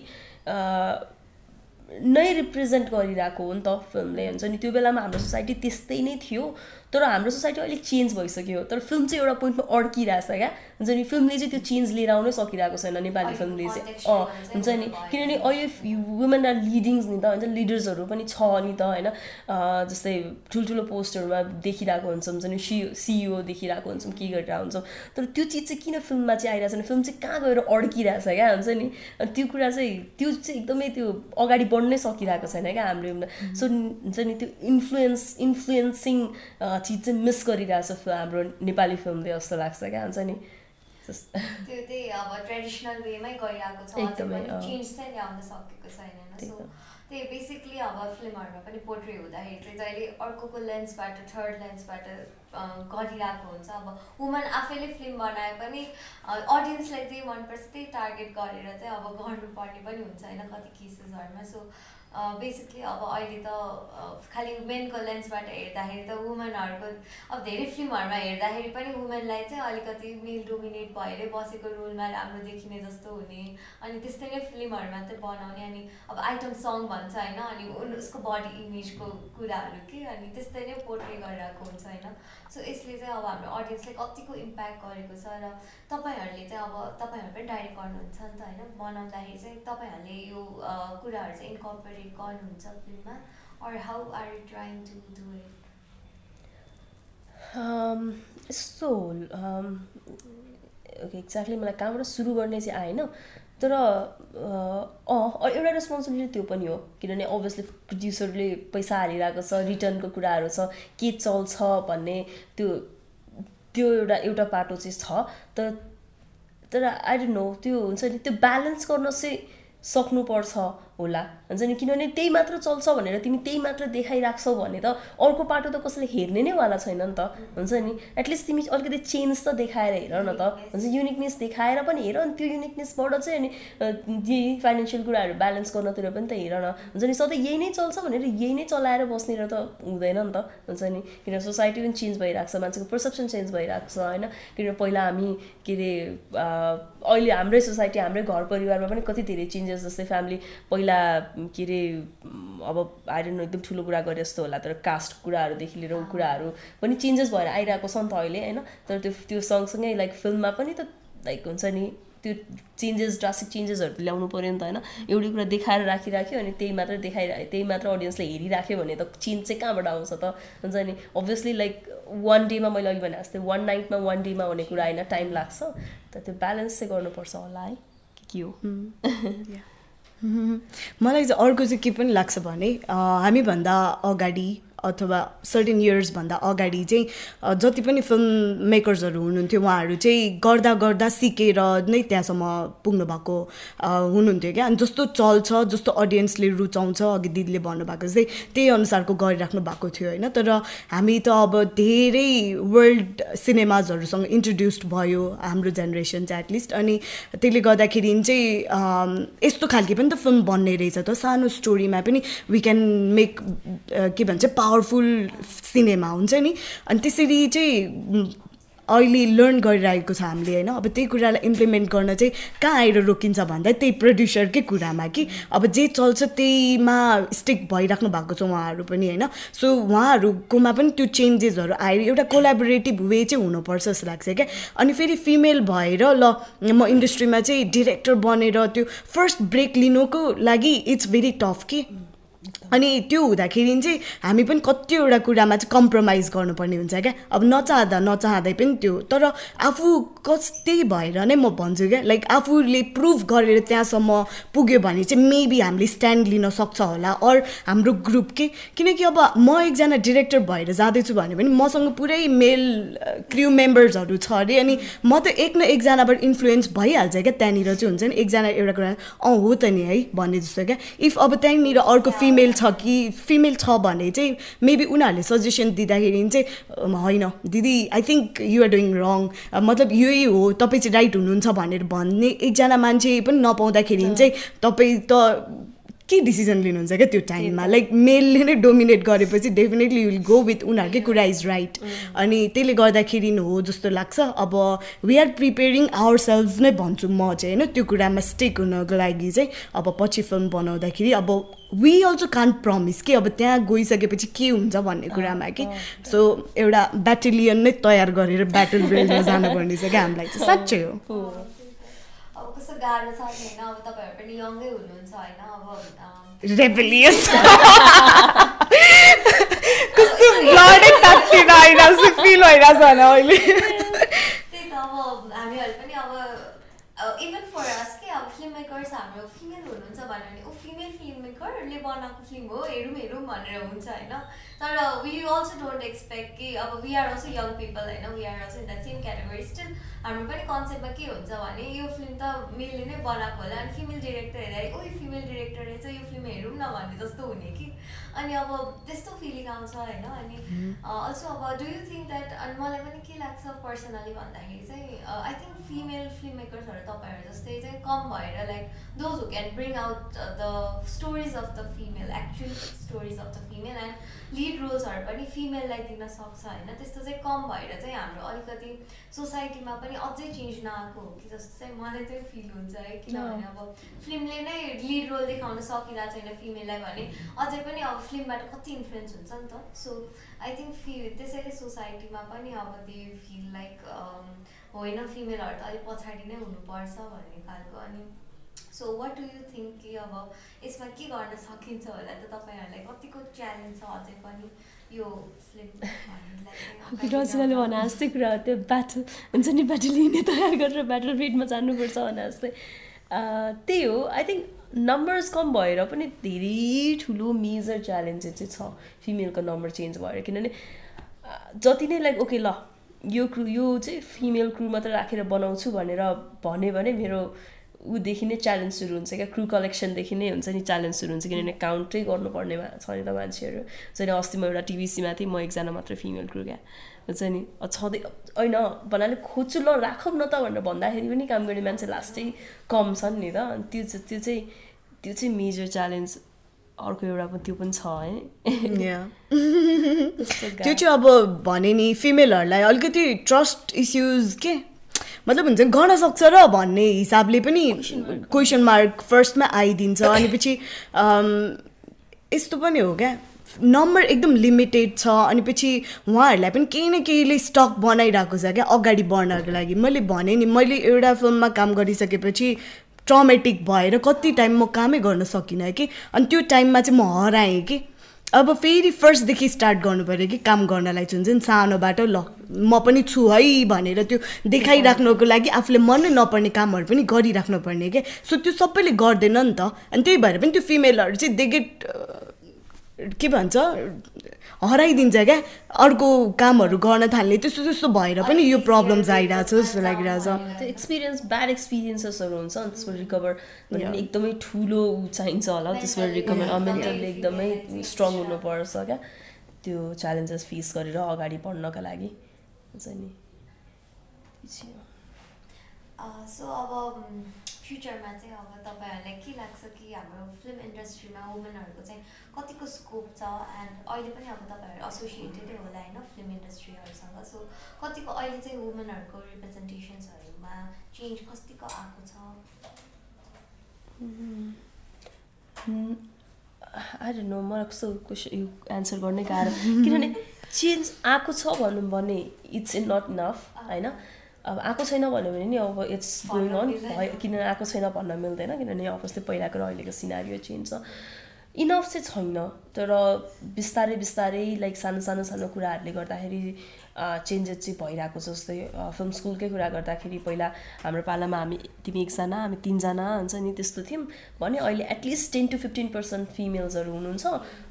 नै रिप्रेजेन्ट गरिरहेको हो नि त फिल्मले हुन्छ नि त्यो बेलामा हाम्रो सोसाइटी त्यस्तै नै थियो तर हाम्रो सोसाइटी अलिक चेन्ज भइसक्यो तर फिल्म चाहिँ एउटा पोइन्टमा अड्किरहेछ क्या हुन्छ नि फिल्मले चाहिँ त्यो चेन्ज लिएर आउनै सकिरहेको छैन नेपाली फिल्मले चाहिँ हुन्छ नि किनभने अहिले वुमेन आर लिडिङ्स नि त हुन्छ लिडर्सहरू पनि छ नि त होइन जस्तै ठुल्ठुलो पोस्टहरूमा देखिरहेको हुन्छ नि सिइओ देखिरहेको हुन्छौँ के गरिरहेको हुन्छौँ तर त्यो चिज चाहिँ किन फिल्ममा चाहिँ आइरहेको छैन फिल्म चाहिँ कहाँ गएर अड्किरहेछ क्या हुन्छ नि त्यो कुरा चाहिँ त्यो चाहिँ एकदमै त्यो अगाडि बढ्नै सकिरहेको छैन क्या हाम्रो सो हुन्छ नि त्यो इन्फ्लुएन्सिङ चिज चाहिँ मिस गरिरहेछ हाम्रो नेपाली फिल्मले जस्तो लाग्छ क्या हुन्छ नि त्यो त्यही अब ट्रेडिसनल वेमै गइरहेको छ एकदमै चेन्ज चाहिँ ल्याउन सकेको छैन सो त्यही बेसिकली अब फिल्महरूमा पनि पोर्ट्रे हुँदाखेरि चाहिँ जहिले अर्कोको लेन्सबाट थर्ड लेन्सबाट गरिरहेको हुन्छ अब वुमन आफैले फिल्म बनाए पनि अडियन्सलाई जे मनपर्छ त्यही टार्गेट गरेर चाहिँ अब गर्नुपर्ने पनि हुन्छ होइन कति केसेसहरूमा सो बेसिकली अब अहिले त खालि मेनको लेन्सबाट हेर्दाखेरि त वुमनहरूको अब धेरै फिल्महरूमा हेर्दाखेरि पनि वुमेनलाई चाहिँ अलिकति मेल डोमिनेट भएरै बसेको रोलमा राम्रो देखिने जस्तो हुने अनि त्यस्तै नै फिल्महरूमा चाहिँ बनाउने अनि अब आइटम सङ भन्छ होइन अनि उसको बडी इमेजको कुराहरू के अनि त्यस्तै नै पोर्ट्रे गरिरहेको हुन्छ होइन सो यसले चाहिँ अब हाम्रो अडियन्सलाई कतिको इम्प्याक्ट गरेको छ र तपाईँहरूले चाहिँ अब तपाईँहरू पनि डाइरेक्ट गर्नुहुन्छ नि त होइन बनाउँदाखेरि चाहिँ तपाईँहरूले यो कुराहरू चाहिँ इन्कर्पोरेट गर्नुहुन्छ फिल्ममा or how are you trying to do it? So okay, exactly मलाई कहाँबाट सुरु गर्ने चाहिँ आएन तर एउटा रेस्पोन्सिबिलिटी त्यो पनि हो किनभने अभियसली प्रड्युसरले पैसा हालिरहेको छ रिटर्नको कुराहरू छ के चल्छ भन्ने त्यो एउटा पाटो चाहिँ छ तर आई डोन्ट नो त्यो हुन्छ नि त्यो ब्यालेन्स गर्न चाहिँ सक्नुपर्छ होला हुन्छ नि किनभने त्यही मात्र चल्छ भनेर तिमी त्यही मात्र देखाइराख्छौ भने त अर्को पाटो त कसैले हेर्ने नै वाला छैन नि त हुन्छ नि एटलिस्ट तिमी अलिकति चेन्ज त देखाएर हेर न त हुन्छ युनिकनेस देखाएर पनि हेर अनि त्यो युनिकनेसबाट चाहिँ अनि फाइनेन्सियल कुराहरू ब्यालेन्स गर्नतिर पनि त हेर न हुन्छ नि सधैँ यही नै चल्छ भनेर यही नै चलाएर बस्ने र त हुँदैन नि त हुन्छ नि किन सोसाइटी पनि चेन्ज भइरहेको छ मान्छेको पर्सेप्सन चेन्ज भइरहेको छ होइन किन पहिला हामी के अरे अहिले हाम्रै सोसाइटी हाम्रै घर परिवारमा पनि कति धेरै चेन्जेस जस्तै फ्यामिली पहिला के अरे अब आई डोन्ट नो एकदम ठुलो कुरा गरे जस्तो होला तर कास्ट कुराहरूदेखि लिएर कुराहरू पनि चेन्जेस भएर आइरहेको छ नि त अहिले होइन तर त्यो सँगसँगै लाइक फिल्ममा पनि त लाइक हुन्छ नि त्यो चेन्जेस ड्रास्टिक चेन्जेसहरू ल्याउनु पऱ्यो नि त होइन एउटै कुरा देखाएर राखिराख्यो अनि त्यही मात्र अडियन्सले हेरिराख्यो भने त चेन्ज चाहिँ कहाँबाट आउँछ त हुन्छ नि अभियसली लाइक वान डेमा मैले अघि भने जस्तै वान नाइटमा वान डेमा हुने कुरा होइन टाइम लाग्छ त त्यो ब्यालेन्स चाहिँ गर्नुपर्छ होला है के हो मलाई चाहिँ अर्को चाहिँ के पनि लाग्छ भने हामीभन्दा अगाडि अथवा सर्टेन इयर्सभन्दा अगाडि चाहिँ जति पनि फिल्म मेकर्सहरू हुनुहुन्थ्यो उहाँहरू चाहिँ गर्दा सिकेर नै त्यहाँसम्म पुग्नु भएको हुनुहुन्थ्यो क्या अनि जस्तो चल्छ जस्तो अडियन्सले रुचाउँछ अघि दिदीले भन्नुभएको चाहिँ त्यही अनुसारको गरिराख्नु भएको थियो होइन तर हामी त अब धेरै वर्ल्ड सिनेमाजहरूसँग इन्ट्रोड्युस्ड भयो हाम्रो जेनेरेसन चाहिँ एटलिस्ट अनि त्यसले गर्दाखेरि चाहिँ यस्तो खालके पनि त फिल्म बन्ने रहेछ त सानो स्टोरीमा पनि वी क्यान मेक के भन्छ पावरफुल सिनेमा हुन्छ नि अनि त्यसरी चाहिँ अहिले लर्न गरिरहेको छ हामीले होइन अब त्यही कुरालाई इम्प्लिमेन्ट गर्न चाहिँ कहाँ आएर रोकिन्छ भन्दा त्यही प्रड्युसरकै कुरामा कि अब जे चल्छ त्यहीमा स्टिक भइराख्नु भएको छ उहाँहरू पनि होइन सो उहाँहरूकोमा पनि त्यो चेन्जेसहरू आएर एउटा कोलाबोरेटिभ वे चाहिँ हुनुपर्छ जस्तो लाग्छ क्या अनि फेरि फिमेल भएर ल म इन्डस्ट्रीमा चाहिँ डिरेक्टर बनेर त्यो फर्स्ट ब्रेक लिनुको लागि इट्स भेरी टफ कि अनि त्यो हुँदाखेरि चाहिँ हामी पनि कतिवटा कुरामा चाहिँ कम्प्रोमाइज गर्नुपर्ने हुन्छ क्या अब नचाहँदै पनि त्यो तर आफू त्यही भएर नै म भन्छु क्या लाइक आफूले प्रुभ गरेर त्यहाँसम्म पुग्यो भने चाहिँ मेबी हामीले स्ट्यान्ड लिन सक्छ होला अर हाम्रो ग्रुप किनकि अब म एकजना डिरेक्टर भएर जाँदैछु भने पनि मसँग पुरै मेल क्र्यु मेम्बर्सहरू छ अरे अनि म त एक न एकजनाबाट इन्फ्लुएन्स भइहाल्छ क्या त्यहाँनिर चाहिँ हुन्छ नि एकजना एउटा कुरा हो त नि है भन्ने जस्तो क्या इफ अब त्यहाँनिर अर्को फिमेल छ भने चाहिँ मेबी उनीहरूले सजेसन दिँदाखेरि चाहिँ होइन दिदी I think you are doing wrong मतलब यही हो तपाईँ चाहिँ राइट हुनुहुन्छ भनेर भन्ने एकजना मान्छे पनि नपाउँदाखेरि चाहिँ तपाईँ त के डिसिजन लिनुहुन्छ क्या त्यो टाइममा लाइक मेलले नै डोमिनेट गरेपछि डेफिनेटली विल गो विथ उनीहरूकै कुरा इज राइट अनि त्यसले गर्दाखेरि हो जस्तो लाग्छ अब we are preparing ourselves नै भन्छु म चाहिँ होइन त्यो कुरामा स्टिक हुनको लागि चाहिँ अब पछि फिल्म बनाउँदाखेरि अब वी अल्सो कान्ट प्रमिस कि अब त्यहाँ गइसकेपछि के हुन्छ भन्ने कुरामा कि सो एउटा ब्याटेलियन नै तयार गरेर ब्याटल फिल्डमा जानुपर्ने छ क्या हामीलाई चाहिँ साँच्चै हो कस्तो गाह्रो छ होइन अब तपाईँहरू पनि यङ्गै हुनुहुन्छ होइन अब रेबेलियस कस्तो ब्लडै तात्तिन आइरहेको छ फिल भइरहेको छ होइन अहिले त्यही त अब हामीहरू पनि अब इभन फर अस के अब फिल्म मेकर्स हाम्रो फिमेल हुनुहुन्छ भन्यो भने फिमेल फिल्म मेकरले बनाएको फिल्म हो हेरौँ भनेर हुन्छ होइन तर वी अल्सो डोन्ट एक्सपेक्ट कि अब we are also young people होइन we are also in that same category still हाम्रो पनि कन्सेप्टमा के हुन्छ भने यो फिल्म त मेलले नै बनाएको होला अनि फिमेल डिरेक्टर हेरेर ओ फिमेल डिरेक्टर रहेछ यो फिल्म हेरौँ न भन्ने जस्तो हुने कि अनि अब त्यस्तो फिलिङ आउँछ होइन अनि अल्सो अब डु यु थिङ्क द्याट अनि मलाई पनि के लाग्छ पर्सनली भन्दाखेरि चाहिँ आई थिङ्क फिमेल फिल्म मेकर्सहरू तपाईँहरू जस्तै चाहिँ कम भएर like those who can bring out the stories of the female actual stories of the female and lead रोल्सहरू पनि फिमेललाई दिन सक्छ होइन त्यस्तो चाहिँ कम भएर चाहिँ हाम्रो अलिकति सोसाइटीमा पनि अझै चेन्ज नआएको हो कि जस्तो चाहिँ मलाई चाहिँ फिल हुन्छ है किनभने अब फिल्मले नै लिड रोल देखाउन सकिरहेको छैन फिमेललाई भने अझै पनि अब फिल्मबाट कति इन्फ्लुएन्स हुन्छ नि त सो आई थिङ्क त्यसैले सोसाइटीमा पनि अब दे फिल लाइक होइन फिमेलहरू त अलिक पछाडि नै हुनुपर्छ भन्ने खालको अनि so what do you think कि अब यसमा के गर्न सकिन्छ होला त तपाईँहरूलाई कतिको च्यालेन्ज छ अझै पनि यो फिल्म रचनाले भने जस्तै कुरा त्यो ब्याटल हुन्छ नि ब्याटल लिने तयार गरेर ब्याटल फिल्डमा जानुपर्छ भने जस्तै त्यही हो आई थिङ्क नम्बर्स कम भएर पनि धेरै ठुलो मेजर च्यालेन्ज चाहिँ छ फिमेलको नम्बर चेन्ज भएर किनभने जति नै लाइक ओके ल यो चाहिँ फिमेल क्रू मात्र राखेर बनाउँछु भनेर भन्यो भने मेरो ऊदेखि नै च्यालेन्ज सुरु हुन्छ क्या क्रू कलेक्सनदेखि नै हुन्छ नि च्यालेन्ज सुरु हुन्छ किनभने काउन्टै गर्नुपर्ने छ नि त मान्छेहरू जहिले अस्ति म एउटा टिभीसीमा थिएँ म एकजना मात्र फिमेल क्रू क्या हुन्छ नि छँदै होइन भन्नाले खोज्छु ल राखौँ न त भनेर भन्दाखेरि पनि काम गर्ने मान्छे लास्टै कम छन् नि त अनि त्यो चाहिँ मेजर च्यालेन्ज अर्को एउटा त्यो पनि छ है त्यो चाहिँ अब भने नि फिमेलहरूलाई अलिकति ट्रस्ट इस्युज के मतलब हुन्छ गर्न सक्छ र भन्ने हिसाबले पनि क्वेसन मार्क फर्स्टमा आइदिन्छ अनि पछि यस्तो पनि हो क्या नम्बर एकदम लिमिटेड छ अनि पछि उहाँहरूलाई पनि केही न केहीले स्टक बनाइरहेको छ क्या अगाडि बढ्नको लागि मैले भने नि मैले एउटा फिल्ममा काम गरिसकेपछि ट्रमेटिक भएर कति टाइम म कामै गर्न सकिनँ कि अनि त्यो टाइममा चाहिँ म हराएँ कि अब फेरि फर्स्टदेखि स्टार्ट गर्नु पऱ्यो कि काम गर्नलाई हुन्छ नि सानोबाट ल म पनि छु है भनेर त्यो देखाइराख्नुको लागि आफूले मनै नपर्ने कामहरू पनि गरिराख्नु पर्ने क्या सो त्यो सबैले गर्दैन नि त अनि त्यही भएर पनि त्यो फिमेलहरू चाहिँ दे गेट के भन्छ हराइदिन्छ क्या अर्को कामहरू गर्न थाल्ने त्यस्तो त्यस्तो भएर पनि यो प्रब्लम्स आइरहेको छ जस्तो लागिरहेछ त्यो एक्सपिरियन्स ब्याड एक्सपिरियन्सेसहरू हुन्छ अनि त्यसबाट रिकभर भन्ने एकदमै ठुलो चाहिन्छ होला त्यसबाट रिकभर मेन्टली एकदमै स्ट्रङ हुनुपर्छ क्या त्यो च्यालेन्जेस फेस गरेर अगाडि बढ्नका लागि हुन्छ नि सो अब फ्युचरमा चाहिँ अब तपाईँहरूलाई के लाग्छ कि हाम्रो फिल्म इन्डस्ट्रीमा वुमेनहरूको चाहिँ कतिको स्कोप छ एन्ड अहिले पनि अब तपाईँहरू एसोसिएटेडै होला होइन फिल्म इन्डस्ट्रीहरूसँग सो कतिको अहिले चाहिँ वुमेनहरूको रिप्रेजेन्टेसन्सहरूमा चेन्ज कतिको आएको छ आई डोन्ट नो मलाई कस्तो क्वेसन यो एन्सर गर्नै गाह्रो किनभने चेन्ज आएको छ भनौँ भने इट्स नट इनफ होइन अब आएको छैन भन्यो भने नि अब इट्स गोइङ अन किनभने आएको छैन भन्न मिल्दैन किनभने अवस्था पहिलाको र अहिलेको सिनारियो चेन्ज छ इनफ चाहिँ छैन तर बिस्तारै बिस्तारै लाइक सानो सानो सानो कुराहरूले गर्दाखेरि चेन्जेस चाहिँ भइरहेको छ जस्तै फिल्म स्कुलकै कुरा गर्दाखेरि पहिला हाम्रो पालामा हामी तिमी एकजना हामी तिनजना हुन्छ नि त्यस्तो थियौँ भने अहिले एटलिस्ट 10 to 15% फिमेल्सहरू हुनुहुन्छ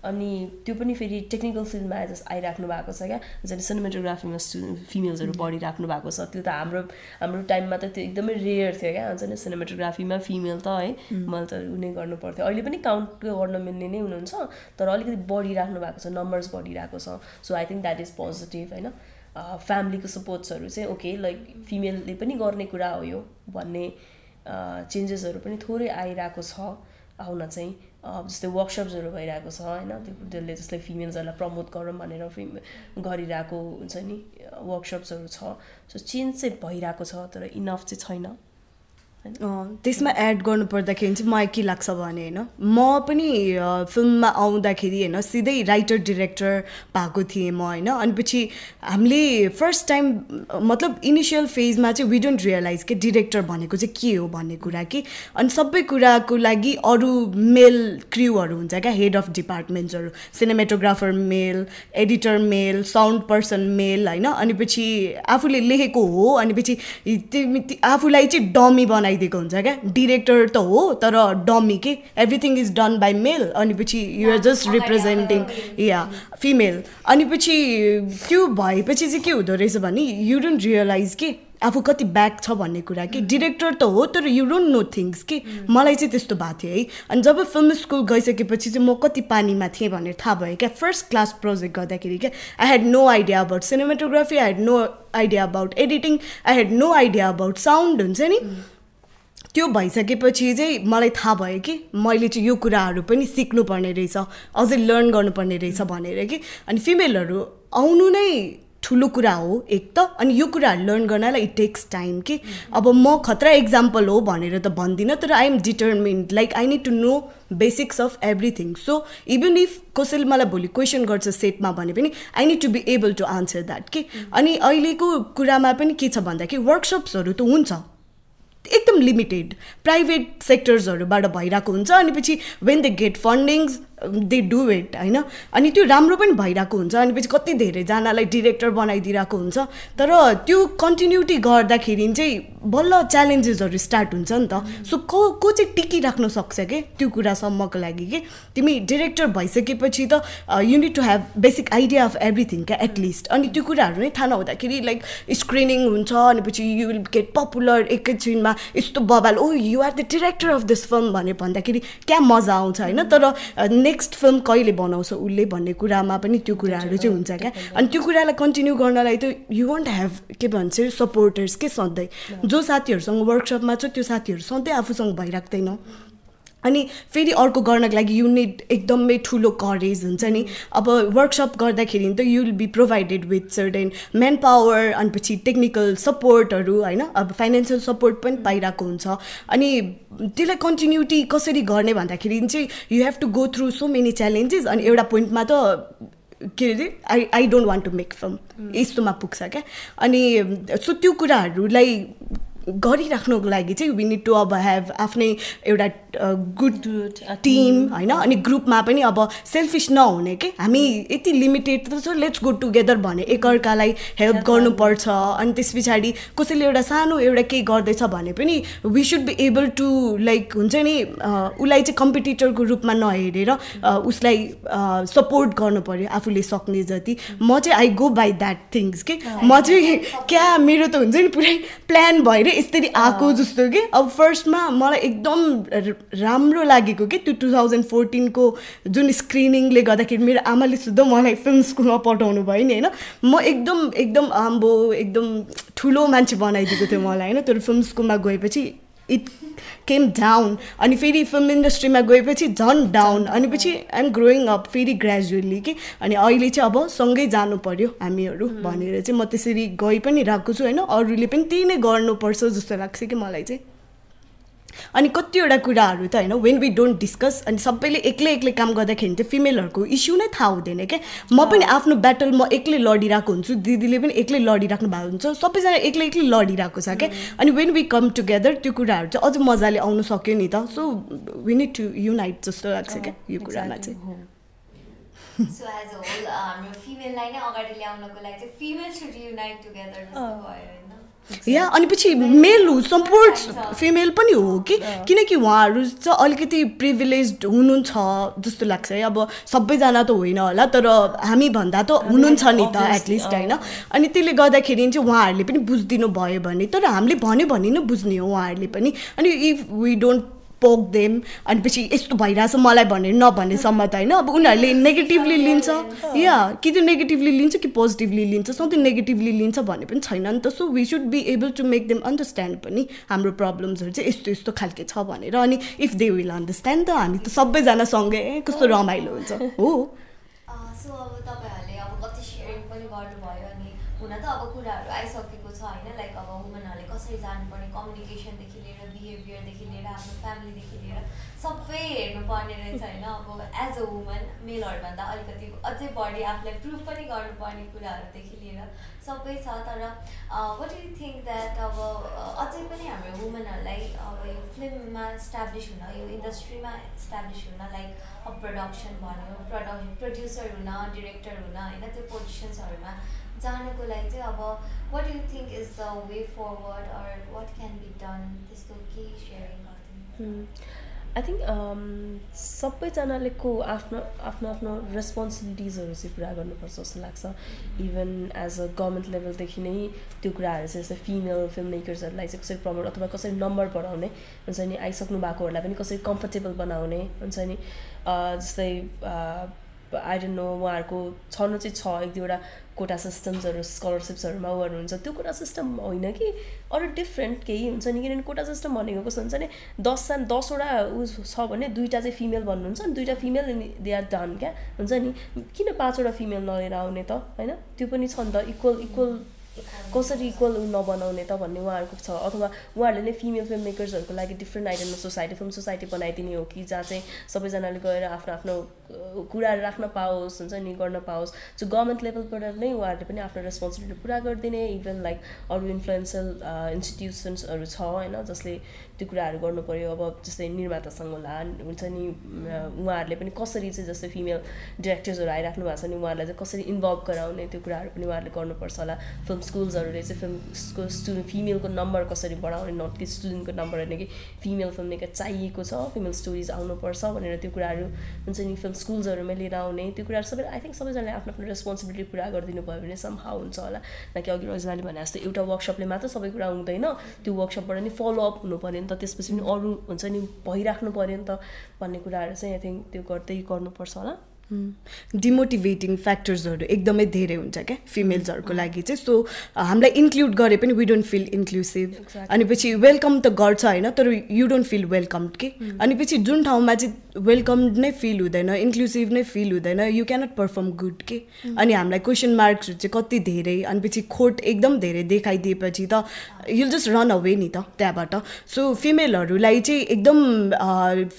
अनि त्यो पनि फेरि टेक्निकल फिल्डमा आइराख्नु भएको छ क्या जस्तै सिनेमेटोग्राफीमा फिमेल्सहरू बढिराख्नु भएको छ त्यो त हाम्रो टाइममा त त्यो एकदमै रेयर थियो क्या हुन्छ नि सिनेमेटोग्राफीमा फिमेल त है मैले त उनी गर्नु पर्थ्यो अहिले पनि काउन्ट गर्न मिल्ने नै हुनुहुन्छ तर अलिकति बढिराख्नु भएको छ नम्बर्स बढिरहेको छ so I think that is positive होइन फ्यामिलीको सपोर्ट्सहरू चाहिँ ओके लाइक फिमेलले पनि गर्ने कुरा हो यो भन्ने चेन्जेसहरू पनि थोरै आइरहेको छ आउन चाहिँ जस्तै वर्कसप्सहरू भइरहेको छ होइन त्यसले जस्तै फिमेल्सहरूलाई प्रमोट गरौँ भनेर गरिरहेको हुन्छ नि वर्कसप्सहरू छ सो चेन्ज चाहिँ भइरहेको छ तर इनफ चाहिँ छैन त्यसमा एड गर्नुपर्दाखेरि चाहिँ मलाई के लाग्छ भने होइन म पनि फिल्ममा आउँदाखेरि होइन सिधै राइटर डिरेक्टर भएको थिएँ म होइन अनि पछि हामीले फर्स्ट टाइम मतलब इनिसियल फेजमा चाहिँ वी डोन्ट रियलाइज कि डिरेक्टर भनेको चाहिँ के हो भन्ने कुरा कि अनि सबै कुराको लागि अरू मेल क्र्युहरू हुन्छ क्या हेड अफ डिपार्टमेन्ट्सहरू cinematographer male editor male sound person male होइन अनि पछि आफूले लेखेको हो अनि पछि आफूलाई चाहिँ डमी बनाइ दिएको हुन्छ क्या डिरेक्टर त हो तर डमी के everything is done by male अनि पछि यु आर जस्ट रिप्रेजेन्टिङ या फिमेल अनि पछि त्यो भएपछि चाहिँ के हुँदो रहेछ भने यु डोन्ट रियलाइज के आफू कति ब्याक छ भन्ने कुरा कि डिरेक्टर त हो तर यु डोन्ट नो थिङ्स कि मलाई चाहिँ त्यस्तो भएको थियो है अनि जब फिल्म स्कुल गइसकेपछि चाहिँ म कति पानीमा थिएँ भनेर थाहा भयो क्या फर्स्ट क्लास प्रोजेक्ट गर्दाखेरि क्या I had no idea about cinematography I had no idea about editing I had no idea about sound हुन्छ नि त्यो भइसकेपछि चाहिँ मलाई थाहा भयो कि मैले चाहिँ यो कुराहरू पनि सिक्नुपर्ने रहेछ अझै लर्न गर्नुपर्ने रहेछ भनेर कि अनि फिमेलहरू आउनु नै ठुलो कुरा हो एक त अनि यो कुराहरू लर्न गर्नलाई इट टेक्स टाइम कि अब म खतरा एक्जाम्पल हो भनेर त भन्दिनँ तर I am determined like I need to know basics of everything so even if कसैले मलाई भोलि क्वेसन गर्छ सेटमा भने पनि I need to be able to answer that कि अनि अहिलेको कुरामा पनि के छ भन्दाखेरि वर्कसप्सहरू त हुन्छ एकदम लिमिटेड प्राइभेट सेक्टर्सहरूबाट भइरहेको हुन्छ अनि पछि when they get fundings they do it होइन अनि त्यो राम्रो पनि भइरहेको हुन्छ अनि पछि कति धेरैजनालाई डिरेक्टर बनाइदिरहेको हुन्छ तर त्यो कन्टिन्युटी गर्दाखेरि चाहिँ बल्ल च्यालेन्जेसहरू स्टार्ट हुन्छ नि त सो को चाहिँ टिकिराख्न सक्छ कि त्यो कुरासम्मको लागि कि तिमी डिरेक्टर भइसकेपछि त you need to have basic idea of everything क्या एटलिस्ट अनि त्यो कुराहरू नै थाहा नहुँदाखेरि लाइक स्क्रिनिङ हुन्छ अनि पछि यु विल गेट पपुलर एकैछिनमा यस्तो बबाल oh you are the director of this film भने भन्दाखेरि क्या मजा आउँछ होइन तर नेक्स्ट फिल्म कहिले बनाउँछ उसले भन्ने कुरामा पनि त्यो कुराहरू चाहिँ हुन्छ क्या अनि त्यो कुरालाई कन्टिन्यू गर्नलाई त यु वन्ट ह्याभ के भन्छ सपोर्टर्स के सधैँ जो साथीहरूसँग वर्कसपमा छ त्यो साथीहरू सधैँ आफूसँग भइराख्दैन अनि फेरि अर्को गर्नको लागि यु निड एकदमै ठुलो करेज हुन्छ नि अब वर्कसप गर्दाखेरि त you will be provided with certain man power अनि पछि टेक्निकल सपोर्टहरू होइन अब फाइनेन्सियल सपोर्ट पनि पाइरहेको हुन्छ अनि त्यसलाई कन्टिन्युटी कसरी गर्ने भन्दाखेरि चाहिँ you have to go through so many challenges अनि एउटा पोइन्टमा त के अरे I don't want to make film यस्तोमा पुग्छ क्या अनि सो त्यो कुराहरूलाई गरिराख्नुको लागि चाहिँ वी निड टु अब हेभ आफ्नै एउटा गुड टिम होइन अनि ग्रुपमा पनि अब सेल्फिस नहुने के हामी यति लिमिटेड त छ लेट्स गो टुगेदर भने एकअर्कालाई हेल्प गर्नुपर्छ अनि त्यस पछाडि कसैले एउटा सानो एउटा केही गर्दैछ भने पनि we should be able to like हुन्छ नि उसलाई चाहिँ कम्पिटिटरको रूपमा नहेरेर उसलाई सपोर्ट गर्नु पर्यो आफूले सक्ने जति म चाहिँ I go by that things के म चाहिँ क्या मेरो त हुन्छ नि पुरै प्लान भएर यसरी आएको जस्तो कि अब फर्स्टमा मलाई एकदम राम्रो लागेको कि त्यो 2014 को जुन स्क्रिनिङले गर्दाखेरि मेरो आमाले सुद्धा मलाई फिल्म स्कुलमा पठाउनु भयो नि होइन म एकदम आम्बो एकदम ठुलो मान्छे बनाइदिएको थियो मलाई होइन तर फिल्म स्कुलमा गएपछि इट केम डाउन अनि फेरि फिल्म इन्डस्ट्रीमा गएपछि झन् डाउन अनि पछि आइ एम ग्रोइङ अप फेरि ग्रेजुअली कि अनि अहिले चाहिँ अब सँगै जानु पर्यो हामीहरू भनेर चाहिँ म त्यसरी गइ पनि रहेको छु होइन अरूले पनि त्यही नै गर्नुपर्छ जस्तो लाग्छ कि मलाई चाहिँ अनि कतिवटा कुराहरू त होइन वेन वी डोन्ट डिस्कस अनि सबैले एक्लै काम गर्दाखेरि चाहिँ फिमेलहरूको इस्यु नै थाहा हुँदैन क्या म पनि आफ्नो ब्याटल म एक्लै लडिरहेको हुन्छु दिदीले पनि एक्लै लडिराख्नु भएको हुन्छ सबैजना एक्लै लडिरहेको छ क्या अनि वेन वी कम टुगेदर त्यो कुराहरू चाहिँ अझ मजाले आउनु सक्यो नि त so we need to unite जस्तो लाग्छ क्या यो कुरामा चाहिँ सो एज अ होल हाम्रो फिमेललाई नै अगाडि ल्याउनको लागि चाहिँ फिमेल सुड युनाइट टुगेदर जस्तो भयो होइन या अनि पछि मेल सपोर्ट्स फिमेल पनि हो कि किनकि उहाँहरू चाहिँ अलिकति प्रिभिलेज्ड हुनुहुन्छ जस्तो लाग्छ है अब सबैजना त होइन होला तर हामी भन्दा त हुनुहुन्छ नि त एटलिस्ट होइन अनि त्यसले गर्दाखेरि चाहिँ उहाँहरूले पनि बुझिदिनु भयो भने तर हामीले भन्यो भने नै बुझ्ने हो उहाँहरूले पनि अनि इफ वी डोन्ट पोक देम अनि पछि यस्तो भइरहेछ मलाई भने नभनेसम्म त होइन अब उनीहरूले नेगेटिभली लिन्छ या कि त्यो नेगेटिभली लिन्छ कि पोजिटिभली लिन्छ सधैँ नेगेटिभली लिन्छ भन्ने पनि छैन नि त so we should be able to make them understand पनि हाम्रो प्रब्लम्सहरू चाहिँ यस्तो यस्तो खालके छ भनेर अनि इफ दे विल अन्डरस्ट्यान्ड त हामी त सबैजना सँगै कस्तो रमाइलो हुन्छ हो सो अब तपाईँहरूले अब कति सेयरिङ पनि गर्नुभयो अनि हुन त अब कुराहरू आइसकेको छ होइन लाइक अब वुमेनहरूले कसरी जानुपर्ने कम्युनिकेसनदेखि लिएर बिहेभियरदेखि लिएर आफ्नो फ्यामिलीदेखि लिएर सबै हेर्नुपर्ने रहेछ होइन अब एज अ वुमन मेलहरूभन्दा अलिकति अझै बढी आफूलाई प्रुभ पनि गर्नुपर्ने कुराहरूदेखि लिएर सबै छ तर what do you think that अब अझै पनि हाम्रो वुमेनहरूलाई अब यो फिल्ममा इस्टाब्लिस हुन यो इन्डस्ट्रीमा इस्टाब्लिस हुन लाइक अब प्रडक्सन भन्यो प्रड्युसर हुन डिरेक्टर हुन होइन त्यो पोजिसन्सहरूमा जानको लागि चाहिँ अब what do you think is the way forward or what can be done त्यस्तो केही सेयरिङ गरिदिनु आई थिङ्क सबैजनाले आफ्नो आफ्नो रेस्पोन्सिबिलिटिजहरू चाहिँ पुरा गर्नुपर्छ जस्तो लाग्छ इभन एज अ गभर्मेन्ट लेभलदेखि नै त्यो कुराहरू चाहिँ जस्तै फिमेल फिल्म मेकर्सहरूलाई चाहिँ कसरी प्रमोट अथवा कसरी नम्बर बढाउने हुन्छ नि आइसक्नु भएकोहरूलाई पनि कसरी कम्फर्टेबल बनाउने हुन्छ नि जस्तै आई डोन्ट नो उहाँहरूको छनु चाहिँ छ एक दुईवटा कोटा सिस्टम्सहरू स्कलरसिप्सहरूमा गर्नुहुन्छ त्यो कोटा सिस्टम होइन कि अरू डिफ्रेन्ट केही हुन्छ नि किनभने कोटा सिस्टम भनेको कस्तो हुन्छ नि 10वटा ऊ छ भने 2टा चाहिँ फिमेल भन्नुहुन्छ अनि 2टा फिमेल दे आर डन क्या हुन्छ नि किन 5वटा फिमेल नलिएर आउने त होइन त्यो पनि छ नि त इक्वल कसरी इक्वल नबनाउने त भन्ने उहाँहरूको छ अथवा उहाँहरूले नै फिमेल फिल्म मेकर्सहरूको लागि different ideal society film society बनाइदिने हो कि जहाँ चाहिँ सबैजनाले गएर आफ्नो आफ्नो कुराहरू राख्न पाओस् हुन्छ नि गर्न पाओस् जो गभर्मेन्ट लेभलबाट नै उहाँहरूले पनि आफ्नो रेस्पोन्सिबिलिटी पुरा गरिदिने इभन लाइक अरू इन्फ्लुएन्सियल इन्स्टिट्युसन्सहरू छ होइन जसले त्यो कुराहरू गर्नु पर्यो अब जस्तै निर्माता सङ्घ होला हुन्छ नि उहाँहरूले पनि कसरी चाहिँ जस्तै फिमेल डिरेक्टर्सहरू आइराख्नु भएको छ नि उहाँहरूलाई चाहिँ कसरी इन्भल्भ गराउने त्यो कुराहरू पनि उहाँहरूले गर्नुपर्छ होला फिल्म स्कुल्सहरूले चाहिँ फिल्मको स्टुडेन्ट फिमेलको नम्बर कसरी बढाउने नट कि स्टुडेन्टको नम्बर होइन कि फिमेल फिल्म मेकर चाहिएको छ फिमेल स्टोरिज आउनुपर्छ भनेर त्यो कुराहरू हुन्छ नि फिल्म स्कुल्सहरूमा लिएर आउने त्यो कुराहरू सबै आई थिङ्क सबैजनाले आफ्नो आफ्नो रेस्पोन्सिबिलिटी पुरा गरिदिनु भयो भने समहाउ हुन्छ होला कि अघि रजनाले भने जस्तो एउटा वर्कसपले मात्र सबै कुरा हुँदैन त्यो वर्कसपबाट नि फलोअप हुनु पऱ्यो नि त त्यसपछि पनि अरू हुन्छ नि भइराख्नु पऱ्यो नि त भन्ने कुराहरू चाहिँ आई थिङ्क त्यो गर्दै गर्नुपर्छ होला डिमोटिभेटिङ फ्याक्टर्सहरू एकदमै धेरै हुन्छ क्या फिमेल्सहरूको लागि चाहिँ सो हामीलाई इन्क्लुड गरे पनि वी डोन्ट फिल इन्क्लुसिभ अनि पछि वेलकम त गर्छ होइन तर यु डोन्ट फिल वेलकम्ड के अनि पछि जुन ठाउँमा चाहिँ वेलकम्ड नै फिल हुँदैन इन्क्लुसिभ नै फिल हुँदैन यु क्यानट पर्फर्म गुड के अनि हामीलाई क्वेसन मार्क्सहरू चाहिँ कति धेरै अनि पछि खोट एकदम धेरै देखाइदिएपछि त युल जस्ट रन अवे नि त त्यहाँबाट सो फिमेलहरूलाई चाहिँ एकदम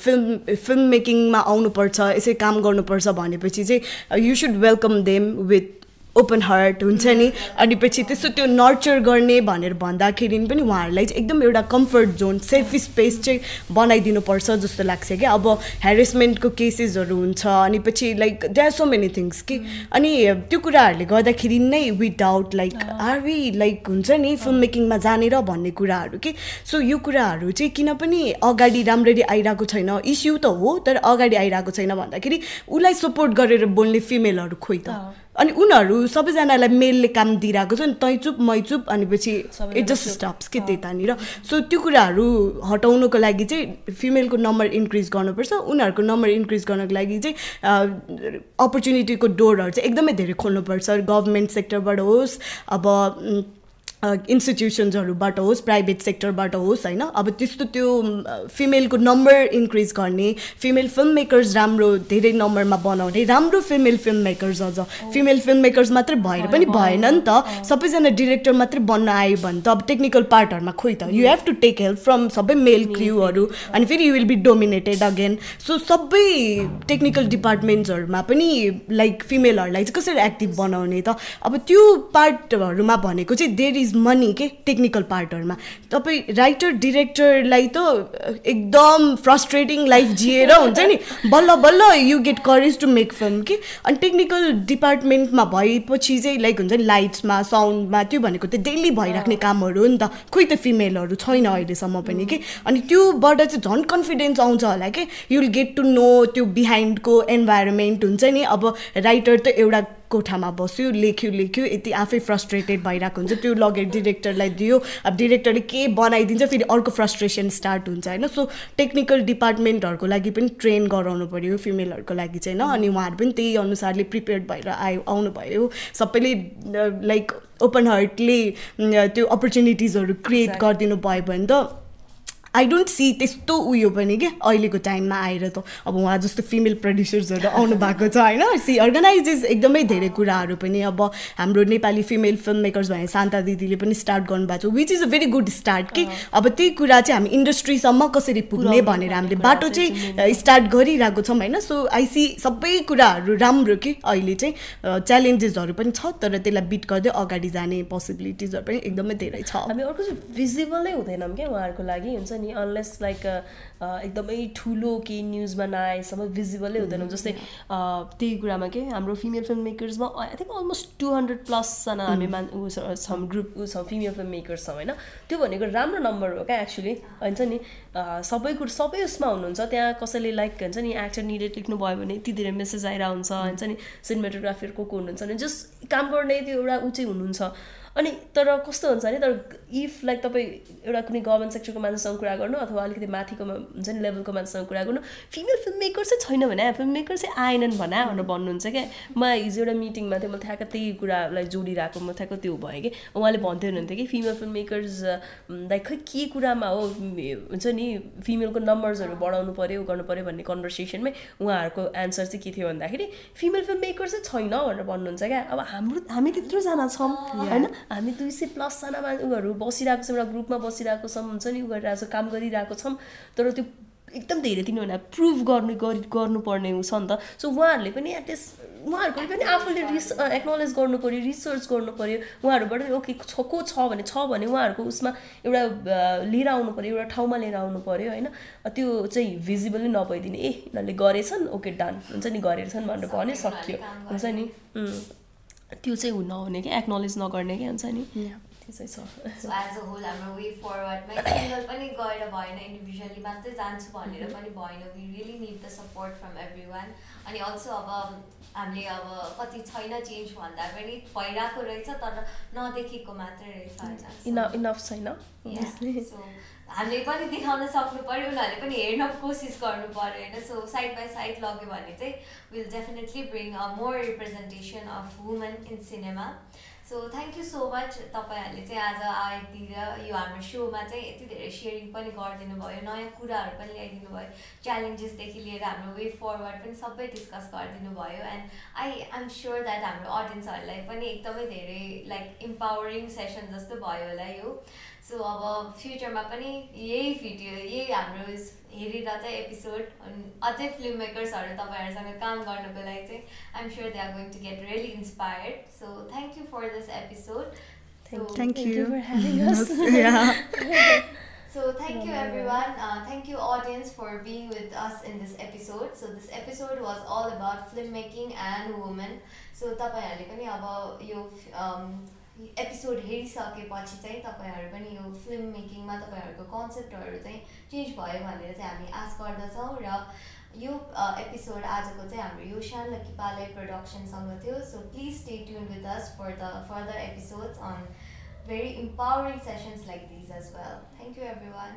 फिल्म मेकिङमा आउनुपर्छ यसै काम गर्नुपर्छ भनेपछि चाहिँ you should welcome them with open heart हुन्छ नि अनि पछि त्यस्तो त्यो नर्चर गर्ने भनेर भन्दाखेरि पनि उहाँहरूलाई चाहिँ एकदम एउटा कम्फर्ट जोन सेफ स्पेस चाहिँ बनाइदिनुपर्छ जस्तो लाग्छ क्या अब ह्यारेसमेन्टको केसेसहरू हुन्छ अनि पछि like there are so many things कि अनि त्यो कुराहरूले गर्दाखेरि नै we doubt like are we like हुन्छ नि फिल्म मेकिङमा जानेर भन्ने कुराहरू कि सो यो कुराहरू चाहिँ किन पनि अगाडि राम्ररी आइरहेको छैन इस्यु त हो तर अगाडि आइरहेको छैन भन्दाखेरि उसलाई सपोर्ट गरेर बोल्ने फिमेलहरू खोइ त अनि उनीहरू सबैजनालाई मेलले काम दिइरहेको छ नि तै चुप मै चुप अनि पछि इट जस्ट स्टप्स के त्यतानिर सो त्यो कुराहरू हटाउनको लागि चाहिँ फिमेलको नम्बर इन्क्रिज गर्नुपर्छ उनीहरूको नम्बर इन्क्रिज गर्नको लागि चाहिँ अपर्च्युनिटीको डोरहरू चाहिँ एकदमै धेरै खोल्नुपर्छ गभर्मेन्ट सेक्टरबाट होस् अब इन्स्टिट्युसन्सहरूबाट होस् प्राइभेट सेक्टरबाट होस् होइन अब त्यस्तो त्यो फिमेलको नम्बर इन्क्रिज गर्ने फिमेल फिल्म मेकर्स राम्रो धेरै नम्बरमा बनाउने राम्रो फिमेल फिल्म मेकर्स अझ फिमेल फिल्म मेकर्स मात्रै भएर पनि भएन नि त सबैजना डिरेक्टर मात्रै बन्न आयो भने त अब टेक्निकल पार्टहरूमा खोइ त you have to take help from सबै मेल क्र्युहरू अनि फेरि you will be dominated again so सबै टेक्निकल डिपार्टमेन्ट्सहरूमा पनि लाइक फिमेलहरूलाई चाहिँ कसरी एक्टिभ बनाउने त अब त्यो पार्टहरूमा भनेको चाहिँ देयर इज मनी के टेक्निकल पार्टहरूमा तपाईँ राइटर डिरेक्टरलाई त एकदम फ्रस्ट्रेटिङ लाइफ जिएर हुन्छ नि बल्ल बल्ल you get courage to make film कि अनि टेक्निकल डिपार्टमेन्टमा भएपछि चाहिँ लाइक हुन्छ नि लाइट्समा साउन्डमा त्यो भनेको त डेली भइराख्ने कामहरू हो नि त खोइ त फिमेलहरू छैन अहिलेसम्म पनि कि अनि त्योबाट चाहिँ झन् कन्फिडेन्स आउँछ होला कि you will get to know त्यो बिहाइन्डको इन्भाइरोमेन्ट हुन्छ नि अब राइटर त एउटा कोठामा बस्यो लेख्यो यति आफै फ्रस्ट्रेटेड भइरहेको हुन्छ त्यो लगेर डिरेक्टरलाई दियो अब डिरेक्टरले के बनाइदिन्छ फेरि अर्को फ्रस्ट्रेसन स्टार्ट हुन्छ होइन सो टेक्निकल डिपार्टमेन्टहरूको लागि पनि ट्रेन गराउनु पऱ्यो फिमेलहरूको लागि चाहिँ होइन अनि उहाँहरू पनि त्यही अनुसारले प्रिपेयर्ड भएर आउनुभयो सबैले लाइक ओपन हार्टले त्यो अपर्च्युनिटिजहरू क्रिएट गरिदिनु भयो भने त आई डोन्ट सी त्यस्तो उयो पनि क्या अहिलेको टाइममा आएर त अब उहाँ जस्तो फिमेल प्रड्युसर्सहरू आउनु भएको छ होइन सी अर्गनाइजेस एकदमै धेरै कुराहरू पनि अब हाम्रो नेपाली फिमेल फिल्म मेकर्स भने शान्ता दिदीले पनि स्टार्ट गर्नुभएको छ which is a very good start कि अब त्यही कुरा चाहिँ हामी इन्डस्ट्रीसम्म कसरी पुग्ने भनेर हामीले बाटो चाहिँ स्टार्ट गरिरहेको छौँ होइन सो आई सी सबै कुराहरू राम्रो कि अहिले चाहिँ च्यालेन्जेसहरू पनि छ तर त्यसलाई बिट गर्दै अगाडि जाने पोसिबिलिटिजहरू पनि एकदमै धेरै छ हामी अर्को चाहिँ भिजिबलै हुँदैनौँ क्या उहाँहरूको लागि हुन्छ नि अनलेस लाइक एकदमै ठुलो केही न्युजमा नआएसम्म भिजिबलै हुँदैनौँ जस्तै त्यही कुरामा के हाम्रो फिमेल फिल्म मेकर्समा आई थिङ्क अलमोस्ट 200+ हामी छौँ ग्रुप छौँ फिमेल फिल्म मेकर्स छौँ होइन त्यो भनेको राम्रो नम्बर हो क्या एक्चुली हुन्छ नि सबै उसमा हुनुहुन्छ त्यहाँ कसैले लाइक हुन्छ नि एक्टर निडेड लेख्नुभयो भने यति धेरै मेसेज आइरहेको हुन्छ हुन्छ नि सिनेमेटोग्राफर को हुनुहुन्छ भने जस्ट काम गर्ने त्यो एउटा ऊ चाहिँ हुनुहुन्छ अनि तर कस्तो हुन्छ नि तर इफ लाइक तपाईँ एउटा कुनै गभर्मेन्ट सेक्टरको मान्छेसँग कुरा गर्नु अथवा अलिकति माथिको हुन्छ नि लेभलको मान्छेसँग कुरा गर्नु फिमेल फिल्म मेकर चाहिँ छैन भने फिल्म मेकर चाहिँ आएनन् भनेर भन्नुहुन्छ क्या म हिजो एउटा मिटिङमा थिएँ म ठ्याक्क त्यही कुरालाई जोडिरहेको म ठ्याक्क त्यो भएँ कि उहाँले भन्दै हुनुहुन्थ्यो कि फिमेल फिल्म मेकर्स लाइक खै के कुरामा हो हुन्छ नि फिमेलको नम्बर्सहरू बढाउनु पऱ्यो गर्नु पऱ्यो भन्ने कन्भर्सेसनमै उहाँहरूको एन्सर चाहिँ के थियो भन्दाखेरि फिमेल फिल्म मेकर चाहिँ छैन भनेर भन्नुहुन्छ क्या अब हामी त्यत्रोजना छौँ होइन हामी 200+ जना उनीहरू बसिरहेको छौँ, एउटा ग्रुपमा बसिरहेको छौँ, हुन्छ नि, उ गरिरहेको छ, काम गरिरहेको छौँ, तर त्यो एकदम धेरै तिनीहरूलाई प्रुभ गर्नुपर्ने उ छ नि त। सो उहाँहरूले पनि एटलिस्ट उहाँहरूको पनि आफूले एक्नोलेज गर्नु पऱ्यो, रिसर्च गर्नु पऱ्यो, उहाँहरूबाट ओके को छ भने उहाँहरूको उसमा एउटा लिएर आउनु पऱ्यो, एउटा ठाउँमा लिएर आउनु पऱ्यो होइन। त्यो चाहिँ भिजिबली नभइदिने, यिनीहरूले गरेछन् ओके डन, हुन्छ नि, गरेछन् भनेर भन्यो सक्यो, हुन्छ नि, त्यो चाहिँ नहुने कि एक्नोलेज नगर्ने कि, हुन्छ नि, त्यो चाहिँ छ। सो एज अ होल हाम्रो वे फरवर्डमा सिङ्गल पनि गएर भएन, इन्डिभिजुअली मात्रै जान्छु भनेर पनि भएन, we really need the support from every one. अनि अल्सो अब हामीले अब कति छैन चेन्ज भन्दा पनि भइरहेको रहेछ, तर नदेखेको मात्रै रहेछ होइन, इनफ छैन। सो हामीले पनि देखाउन सक्नु पऱ्यो, उनीहरूले पनि हेर्न कोसिस गर्नु पऱ्यो होइन। सो साइड बाई साइड लग्यो भने चाहिँ will definitely bring a more representation of women in cinema. So thank you so much, तपाईँहरूले चाहिँ आज आइदिएर यो हाम्रो सोमा चाहिँ यति धेरै सेयरिङ पनि गरिदिनु भयो, नयाँ कुराहरू पनि ल्याइदिनु भयो, च्यालेन्जेसदेखि लिएर हाम्रो वे फरवर्ड पनि सबै डिस्कस गरिदिनु भयो। एन्ड आइएम स्योर द्याट हाम्रो अडियन्सहरूलाई पनि एकदमै धेरै लाइक इम्पावरिङ सेसन जस्तो भयो होला यो। सो अब फ्युचरमा पनि यही भिडियो, यही हाम्रो हेरेर चाहिँ एपिसोड अझै फिल्म मेकर्सहरू तपाईँहरूसँग काम गर्नुको लागि चाहिँ I'm sure they are going to get really inspired. So thank you for this episode. Thank you for having us. So thank you everyone, thank you audience for being with us in this episode. So this episode was all about filmmaking and women. So तपाईहरुले पनि अब यो episode हेरिसकेपछि चाहिँ तपाईहरु पनि यो film मेकिङमा तपाईहरुको कन्सेप्टहरु चाहिँ चेन्ज भयो भनेर चाहिँ हामी आश गर्दछौं। र यो एपिसोड आजको चाहिँ हाम्रो यो शान लकिपाले प्रोडक्सनसँग थियो। So please stay tuned with us for the further episodes on very empowering sessions like these as well. Thank you everyone.